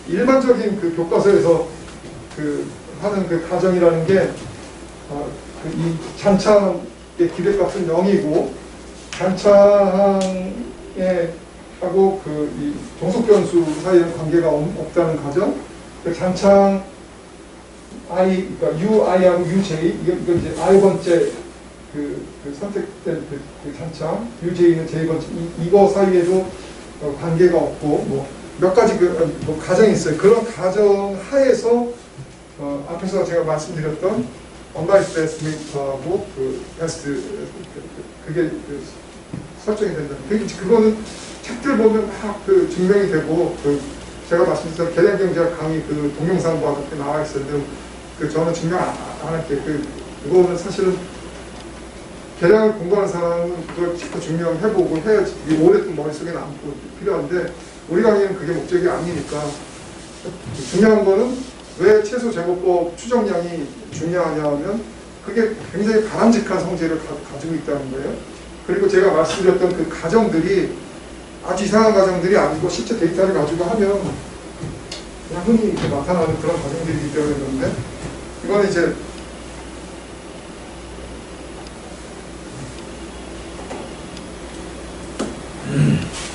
일반적인 그 교과서에서 하는 그 가정이라는 게 이 잔창의 기백값은 0이고 잔창에 하고 이 종속변수 사이에는 관계가 없다는 가정. 그 잔창 I 그러니까 UI하고 UJ 이거 이제 I 번째 선택된 그 잔창 UJ는 J 번째 이거 사이에도 관계가 없고 뭐 몇 가지 뭐 가정이 있어요. 그런 가정 하에서 앞에서 제가 말씀드렸던 언바이스드 에스티메이터하고 베스트 그게 설정이 된다. 그거는 책들 보면 막 증명이 되고 제가 말씀드렸던 계량경제학 강의 동영상과 그렇게 나와 있었는데 저는 증명 안 할게요. 그거는 사실은 계량을 공부하는 사람은 그걸 직접 증명해보고 해야지 오랫동안 머릿속에 남고 필요한데 우리 강의는 그게 목적이 아니니까 중요한 거는 왜 최소 제곱법 추정량이 중요하냐 하면 그게 굉장히 바람직한 성질을 가지고 있다는 거예요. 그리고 제가 말씀드렸던 그 가정들이 아주 이상한 가정들이 아니고 실제 데이터를 가지고 하면 그냥 흔히 이렇게 나타나는 그런 가정들이기 때문에 그런데 이거는 이제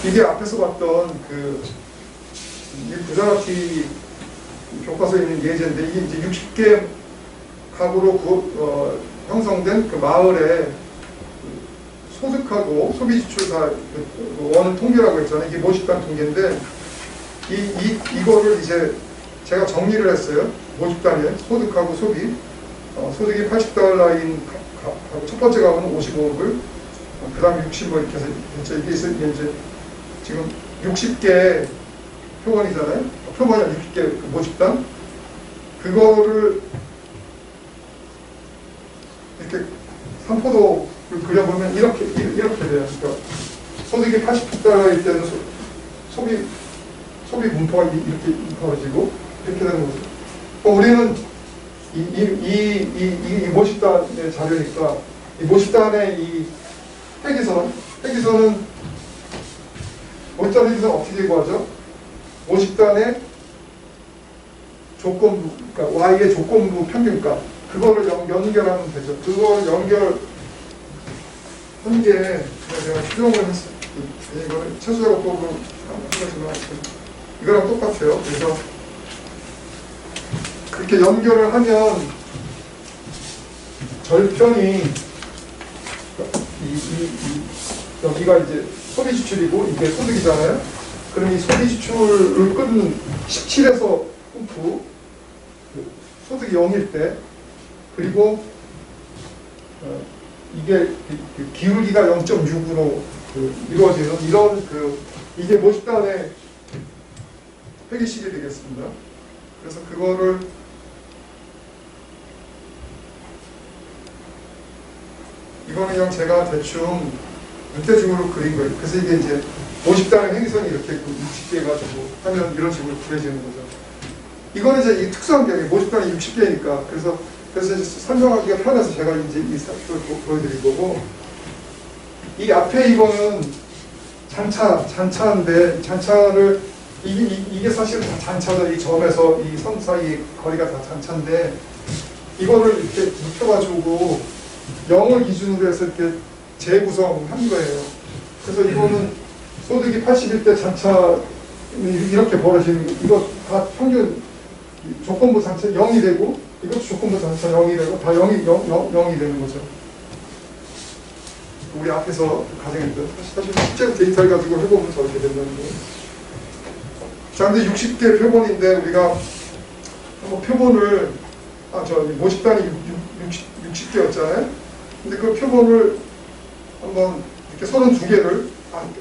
이게 앞에서 봤던 이 부자납기 교과서에 있는 예제인데 이게 이제 60개 가구로 형성된 그 마을의 소득하고 소비 지출 다 원을 통계라고 했잖아요. 이게 모집단 통계인데 이거를 이제 제가 정리를 했어요. 모집단에 소득하고 소비 소득이 $80인 첫 번째 가구는 55억을 그 다음에 60억 이렇게 해서 이게 이제 지금 60개 표본이잖아요. 표본이 60개 모집단 그거를 이렇게 삼포도를 그려보면 이렇게 돼요. 그러니까 소득이 $80일 때는 소비 분포가 이렇게 벌어지고 이렇게 되는 거죠. 우리는 이 모집단의 자료니까 이 모집단의 이 회기선은 모집단 회기선 어떻게 구하죠? 모집단의 조건부, 그러니까 Y의 조건부 평균값 그거를 연결하면 되죠. 그거를 연결한 게 제가 추정을 했어요. 이거는 최소작업법으로 한 가지만 이거랑 똑같아요. 그래서 그렇게 연결을 하면 절편이 여기가 이제 소비 지출이고 이게 소득이잖아요. 그럼 이 소비 지출을 끊는 17에서 후 소득이 0일 때 그리고 이게 기울기가 0.6으로 이루어지는 이런 이게 모집단의 회계식이 되겠습니다. 그래서 그거를 이거는 그냥 제가 대충 눈대중으로 그린 거예요. 그래서 이게 이제 모집단의 회계선이 이렇게 60개 가지고 하면 이런 식으로 그려지는 거죠. 이거는 이제 이 특수한 경우에 모집단이 60개니까 그래서 이제 설명하기가 편해서 제가 이제 이 사표를 보여드린 거고 이 앞에 이거는 잔차인데 잔차를 이게 사실은 다 잔차죠. 이 점에서 이 선 사이 거리가 다 잔차인데 이거를 이렇게 눕혀가지고 0을 기준으로 해서 이렇게 재구성한 거예요. 그래서 이거는 소득이 80일 때 잔차 이렇게 벌어지는 이거 다 평균 조건부 잔차 0이 되고 이것도 조건부 잔차 0이 되고 다 0이 되는 거죠. 우리 앞에서 가정했던 사실 실제 데이터를 가지고 해보면 저렇게 된다는 거예요. 자, 근데 60개 표본인데 우리가 한번 표본을 모집단이 60개였잖아요. 근데 그 표본을 한번 이렇게 32개를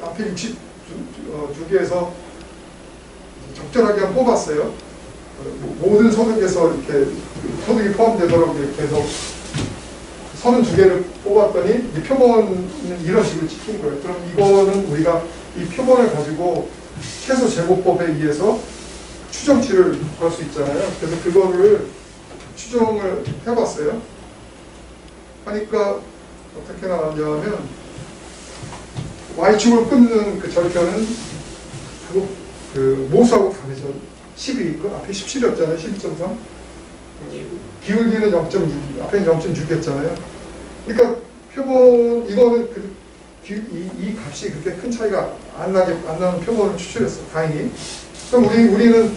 앞에 62개에서 적절하게 한번 뽑았어요. 모든 소득에서 이렇게 소득이 포함되도록 이렇게 해서 32개를 뽑았더니 이 표본은 이런 식으로 찍힌 거예요. 그럼 이거는 우리가 이 표본을 가지고 최소 제곱법에 의해서 추정치를 할 수 있잖아요. 그래서 그거를 추정을 해봤어요. 하니까 어떻게 나왔냐면 Y축을 끊는 그 절편은 그 모수하고 다르죠. 10이 있고 앞에 17이었잖아요. 12.3. 기울기는 0.6, 앞에는 0.6이었잖아요. 그러니까 표본 이거는 이 값이 그렇게 큰 차이가 안 나는 표본을 추출했어. 다행히. 그럼 우리는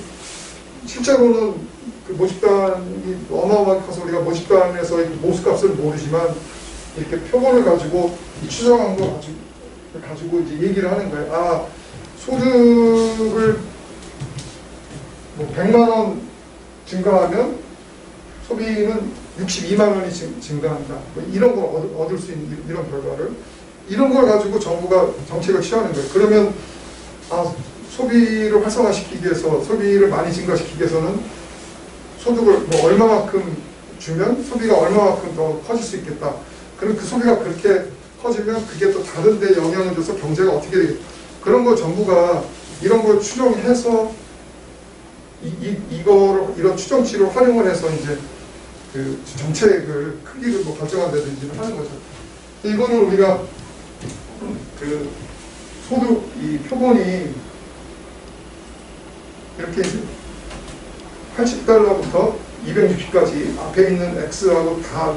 실제로는 그 모집단이 어마어마하게 커서 우리가 모집단에서 모수값을 모르지만 이렇게 표본을 가지고 추정한 거 가지고 이제 얘기를 하는 거예요. 아, 소득을 뭐 100만 원 증가하면 소비는 62만 원이 증가한다. 뭐 이런 걸 얻을 수 있는 이런 결과를 이런 걸 가지고 정부가 정책을 취하는 거예요. 그러면 아, 소비를 활성화시키기 위해서 소비를 많이 증가시키기 위해서는 소득을 뭐 얼마만큼 주면 소비가 얼마만큼 더 커질 수 있겠다. 그럼 그 소비가 그렇게 커지면 그게 또 다른 데 영향을 줘서 경제가 어떻게 되겠다. 그런 걸 정부가 이런 걸 추정해서 이런 추정치를 활용을 해서 이제 그 정책을 크기를 뭐 결정한다든지 하는 거죠. 이거는 우리가 그 소득 이 표본이 이렇게 80달러부터 260까지 앞에 있는 X하고 다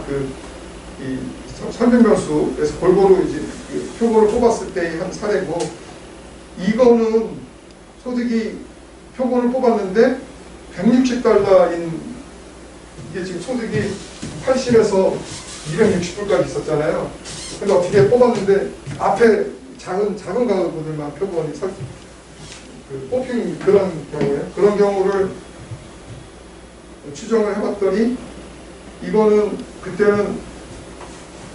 이 설명변수에서 골고루 이제 그 표본을 뽑았을 때의 한 사례고, 이거는 소득이 표본을 뽑았는데 160달러인 이게 지금 소득이 80에서 260불까지 있었잖아요. 근데 어떻게 뽑았는데 앞에 작은 가구들만 표본이 뽑힌 그런 경우를 추정을 해봤더니 이거는 그때는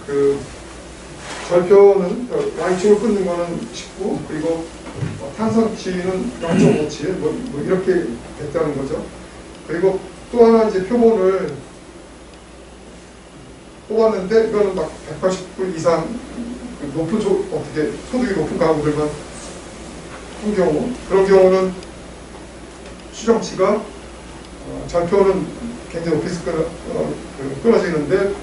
그 절표는 Y축을 끊는 거는 19 그리고 탄성치는 0.57 뭐 이렇게 됐다는 거죠. 그리고 또 하나 이제 표본을 뽑았는데 이거는 막 180불 이상 높은 어떻게 소득이 높은 가구들만 한 경우, 그런 경우는 추정치가 절표는 굉장히 높이 끊어지는데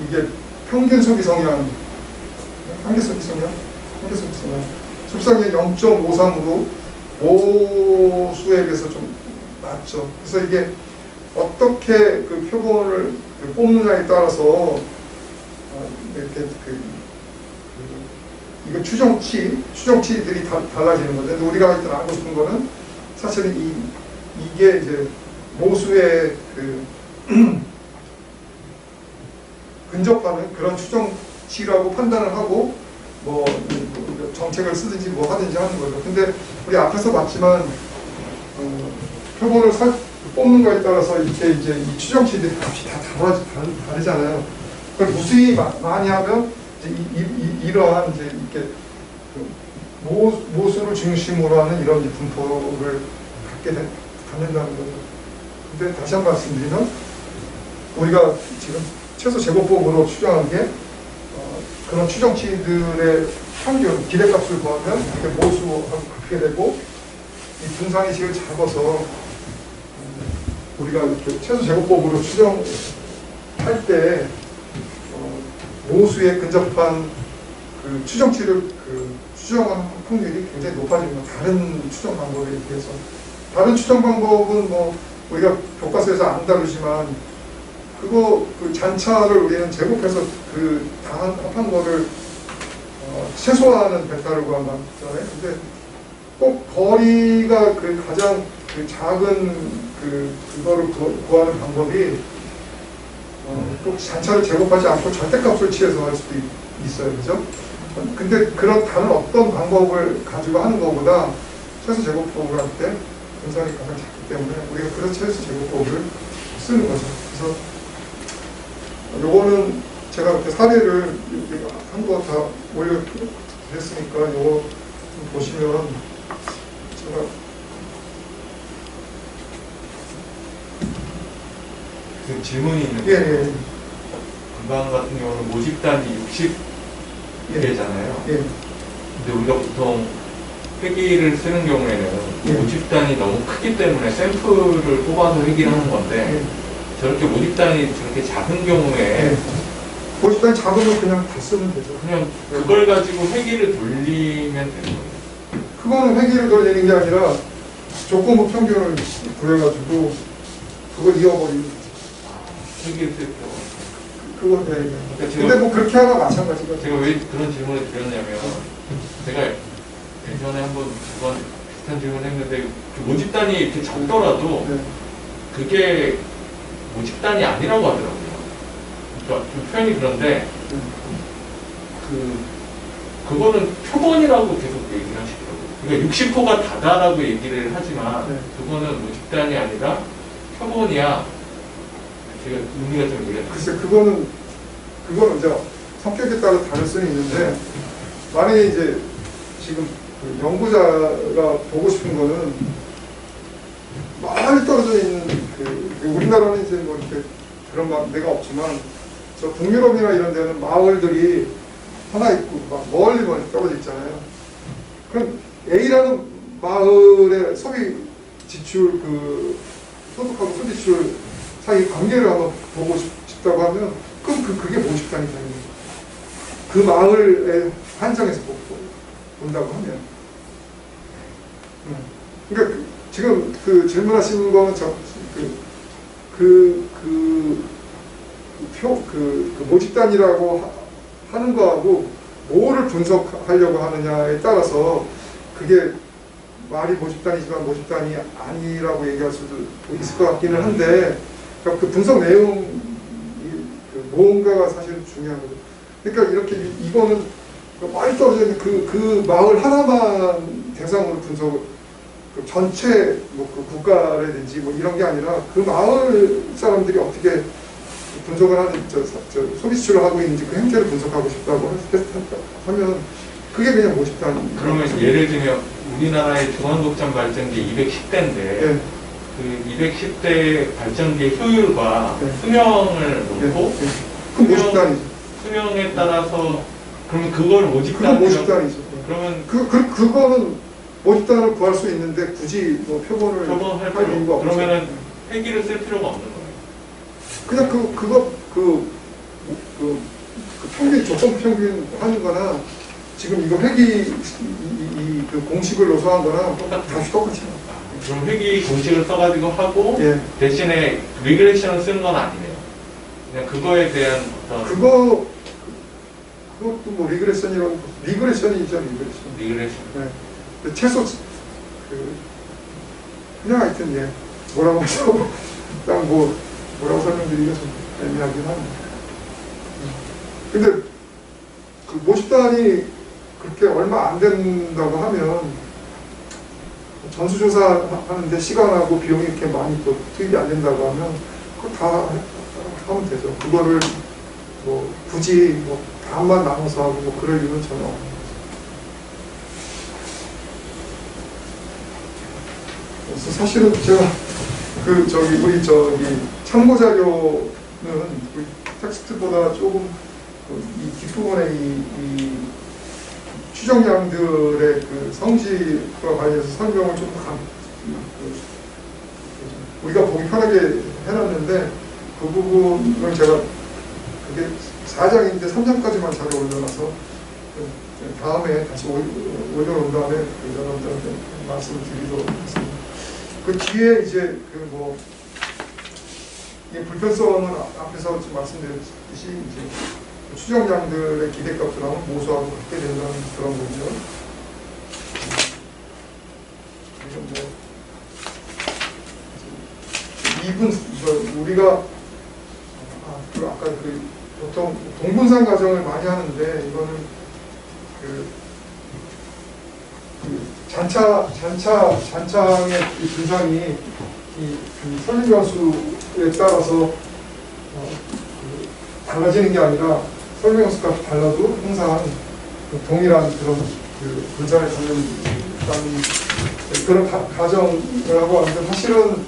이게 평균 소비 성향, 한계 소비 성향, 습상이 0.53으로 모수에 비해서 좀 낮죠. 그래서 이게 어떻게 그 표본을 뽑느냐에 따라서 이렇게 이거 추정치들이 달라지는 거죠. 근데 우리가 일단 알고 싶은 거는 사실은 이게 이제 모수의 근접하는 그런 추정치라고 판단을 하고 뭐 정책을 쓰든지 뭐 하든지 하는 거죠. 근데 우리 앞에서 봤지만 표본을 뽑는 거에 따라서 이렇게 이제 이 추정치들이 값이 다 다르잖아요. 그걸 무수히 많이 하면 이제 이러한 이제 이렇게 모수를 중심으로 하는 이런 분포를 갖는다는 거죠. 근데 다시 한 번 말씀드리면 우리가 지금 최소 제곱법으로 추정한 게 그런 추정치들의 평균 기대값을 구하면 이게 모수하고 그렇게 되고, 이 분산의식을 잡아서 우리가 이렇게 최소 제곱법으로 추정할 때 모수에 근접한 그 추정치를 추정하는 확률이 굉장히 높아지는 거. 다른 추정 방법에 비해서. 다른 추정 방법은 뭐 우리가 교과서에서 안 다루지만 그거 잔차를 우리는 제곱해서 다 합한 거를 최소화하는 벡터를 구한다잖아요. 근데 꼭 거리가 가장 작은 그거를 구하는 방법이 꼭 잔차를 제곱하지 않고 절대값을 취해서 할 수도 있어요. 그죠? 근데 그런 다른 어떤 방법을 가지고 하는 것보다 최소 제곱법을 할 때 분산이 가장 작기 때문에 우리가 그래서 최소 제곱법을 쓰는 거죠. 그래서 요거는 제가 이렇게 사례를 한 거 다 올려드렸으니까 요거 좀 보시면 제가 질문이 있는데 예. 건강 같은 경우는 모집단이 60개잖아요. 예. 근데 우리가 보통 회기를 쓰는 경우에는 예. 모집단이 너무 크기 때문에 샘플을 뽑아서 회기를 하는 건데 예. 저렇게 모집단이 저렇게 작은 경우에 예. 모집단이 작으면 그냥 다 쓰면 되죠. 그냥 그걸 가지고 회기를 돌리면 되는 거예요. 그거는 회기를 돌리는 게 아니라 조건부 평균을 구해가지고 그걸 이어버리는 거죠. 회기를 쓸 때. 그건 네. 그러니까 근데 뭐 그렇게 하나 마찬가지가 제가 왜 그런 질문을 드렸냐면 제가 예전에 한번 두 번 비슷한 질문을 했는데 그 모집단이 이렇게 적더라도 네. 그게 모집단이 아니라고 하더라고요. 그러니까 좀 표현이 그런데 그거는 표본이라고 계속 얘기를 하시더라고요. 그러니까 60호가 다다라고 얘기를 하지만 네. 그거는 모집단이 아니라 표본이야. 제가 의미가 좀 이해가 글쎄 그거는 이제 성격에 따라 다를 수는 있는데 만약에 이제 지금 그 연구자가 보고 싶은 거는 많이 떨어져 있는 우리나라는 이제 뭐 이렇게 그런 데가 없지만 저 북유럽이나 이런 데는 마을들이 하나 있고 막 멀리 떨어져 있잖아요. 그럼 A라는 마을의 소비 지출 소득하고 소비 지출 사이 관계를 한번 보고 싶다고 하면 그럼 그게 모집단이 되는 거예요. 그 마을에 한정해서 본다고 하면. 그러니까 지금 그 질문하시는 거는 모집단이라고 하는 거하고 뭐를 분석하려고 하느냐에 따라서 그게 말이 모집단이지만 모집단이 아니라고 얘기할 수도 있을 것 같기는 한데 그러니까 그 분석 내용 뭔가가 사실은 중요한 거죠. 그러니까 이렇게 이거는 많이 떨어져 있는 그 마을 하나만 대상으로 분석을 전체 그 국가라든지 뭐 이런 게 아니라 그 마을 사람들이 어떻게 분석을 하는 소비 지출을 하고 있는지 그 행태를 분석하고 싶다고 하면 그게 그냥 모집단. 그러면 예를 들면 우리나라의 중앙극장 발전기 210대인데 네. 그 210대 발전기의 효율과 네. 수명을 놓고 네. 그 모집단이죠. 수명에 따라서 그러면 그걸 그건 모집단 모집단이죠. 그러면 그거는 모집단을 구할 수 있는데 굳이 뭐 표본을 표본할 할 필요 이유가 없죠. 없죠. 그러면은 회기를 쓸 필요가 없는 거예요. 그냥 평균 조건 평균 하는 거나 지금 이거 회기 그 공식을 노소한 거나 다 똑같아요. 그럼 회기 공식을 써가지고 하고 예. 대신에 리그레션을 쓰는 건 아니네요. 그냥 그거에 대한 어떤 그것도 뭐 리그레션이라고 리그레션이죠 리그레션. 리그레션. 네. 최소 그냥 하여튼 예 뭐라고 해서 일단 뭐라고 설명드리기가 좀 애매하긴 합니다. 근데 그 모집단이 그렇게 얼마 안 된다고 하면 전수조사 하는데 시간하고 비용이 이렇게 많이 또 투입이 안 된다고 하면 그거 다 하면 되죠. 그거를 뭐 굳이 뭐 반만 나눠서 하고 뭐 그럴 이유는 전혀 없는 거죠. 그래서 사실은 제가 우리 참고 자료는 우리 텍스트보다 조금 이 뒷부분에 이 추정량들의 그 성질과 관련해서 설명을 좀 우리가 보기 편하게 해놨는데 그 부분을 제가 그게 4장인데 3장까지만 자료 올려놔서 다음에 다시 올려놓은 다음에 여러분들한테 말씀을 드리도록 하겠습니다. 그 뒤에 이제 이 불편성은 앞에서 지금 말씀드렸듯이 이제 추정량들의 기대값을 하면 모수하고 갖게 된다는 그런 거죠. 이건 우리가 아까 보통 동분산 가정을 많이 하는데 이거는 잔창의 이 분산이 이 설명수에 따라서 달라지는 게 아니라 설명수가 달라도 항상 동일한 그런 분산을 갖는 그런 가정을 하고 하는데 사실은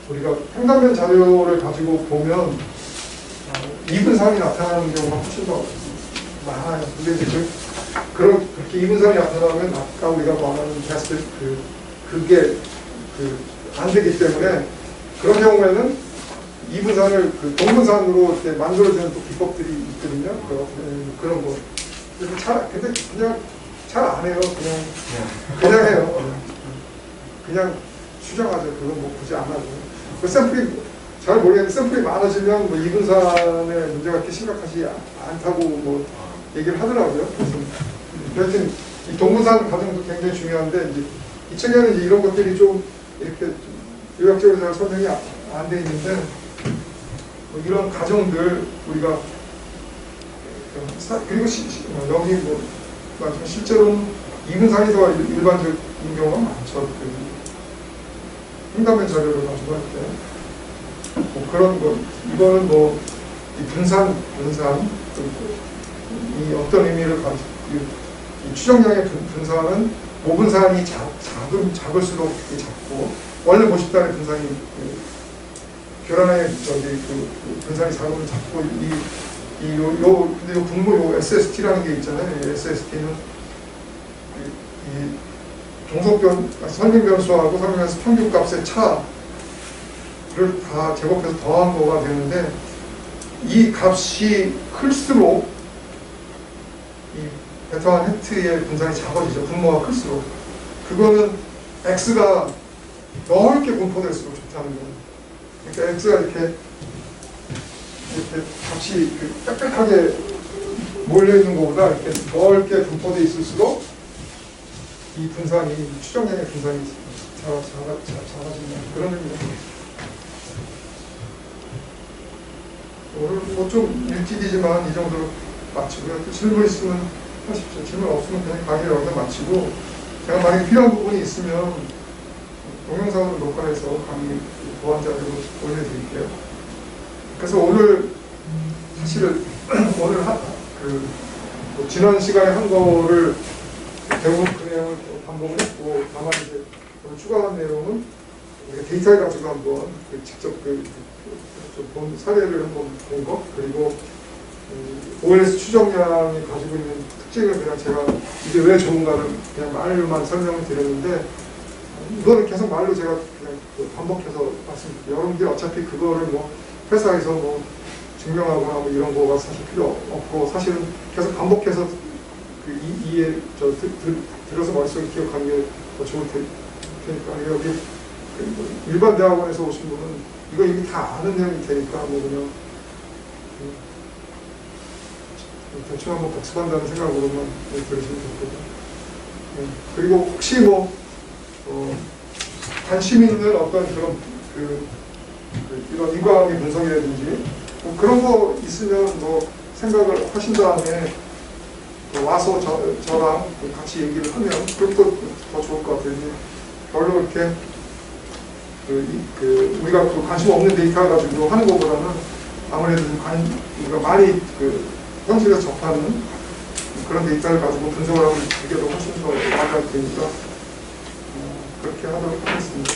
우리가 평단면 자료를 가지고 보면 이분산이 나타나는 경우가 훨씬 더 많아요. 근데 이제 그렇게 이분산이 나타나면 아까 우리가 말하는 게스트 그게 안 되기 때문에 그런 경우에는 이분산을 동분산으로 이렇게 만들어주는 또 기법들이 있거든요. 그런 거. 근데 그냥 잘 안 해요. 그냥 해요. 그냥 추정하죠. 그건 뭐 굳이 안 하죠. 그 샘플이 잘 모르겠는데 샘플이 많아지면 뭐 이분산의 문제가 그렇게 심각하지 않다고 뭐 얘기를 하더라고요. 그래서 여튼 이 동분산 과정도 굉장히 중요한데 이 책에는 이제 이런 것들이 좀 이렇게 좀 요약적으로 잘 설명이 안 돼 있는데 뭐 이런 과정들 우리가 그리고 여기 뭐 실제로는 이분산이 더 일반적인 경우가 많죠. 횡단면 자료를 가지고 할 때 뭐 그런 거 이거는 뭐 이 분산 이 어떤 의미를 가지고 이 추정량의 분산은 모분산이 작을수록 작고 원래 50단의 분산이 교란의 분산이 작으면 작고 근데 요 분모 요 SST라는 게 있잖아요. 이 SST는 이 선행 변수하고 선행 변수 평균값의 차를 다 제곱해서 더한 거가 되는데 이 값이 클수록 이 베타 헤트의 분산이 작아지죠. 분모가 클수록. 그거는 X가 넓게 분포될수록 좋다는 거예요. 그러니까 X가 이렇게 값이 빽빽하게 몰려있는 것보다 이렇게 넓게 분포되어 있을수록 이 분산이, 추정량의 분산이 작아진다. 그런 의미입니다. 오늘 뭐 좀 일찍이지만 이 정도로 마치고요. 또 질문 있으면 하십시오. 질문 없으면 그냥 강의를 여기서 마치고 제가 만약에 필요한 부분이 있으면 동영상으로 녹화해서 강의 보완 자료로 올려드릴게요. 그래서 오늘 사실은 오늘 뭐 지난 시간에 한 거를 대부분 그 내용을 반복을 했고 다만 이제 오늘 추가한 내용은 우리가 데이터를 가지고 한번 직접 본 사례를 한번 본 것, 그리고 OLS 추정량이 가지고 있는 특징을 그냥 제가 이게 왜 좋은가를 그냥 말로만 설명을 드렸는데 이거는 계속 말로 제가 그냥 반복해서 말씀드릴게요. 여러분들이 어차피 그거를 뭐 회사에서 뭐 증명하거나 뭐 이런 거가 사실 필요 없고 사실은 계속 반복해서 들어서 머릿속에 기억하는 게 더 좋을 테니까 여기 일반 대학원에서 오신 분은 이거 이미 다 아는 내용이 되니까 뭐 그냥 대충 한번 복습한다는 생각으로만 들으시면 좋겠고 그리고 혹시 뭐 관심 있는 어떤 그런 이런 인과관계 분석이라든지 뭐 그런 거 있으면 뭐 생각을 하신 다음에 와서 저랑 같이 얘기를 하면 그것도 더 좋을 것 같아요. 별로 이렇게 우리가 관심 없는 데이터 가지고 하는 것보다는 아무래도 우리가 많이 현실에서 접하는 그런 데이터를 가지고 분석을 하면 그게 더 훨씬 더 나아갈 테니까 그렇게 하도록 하겠습니다.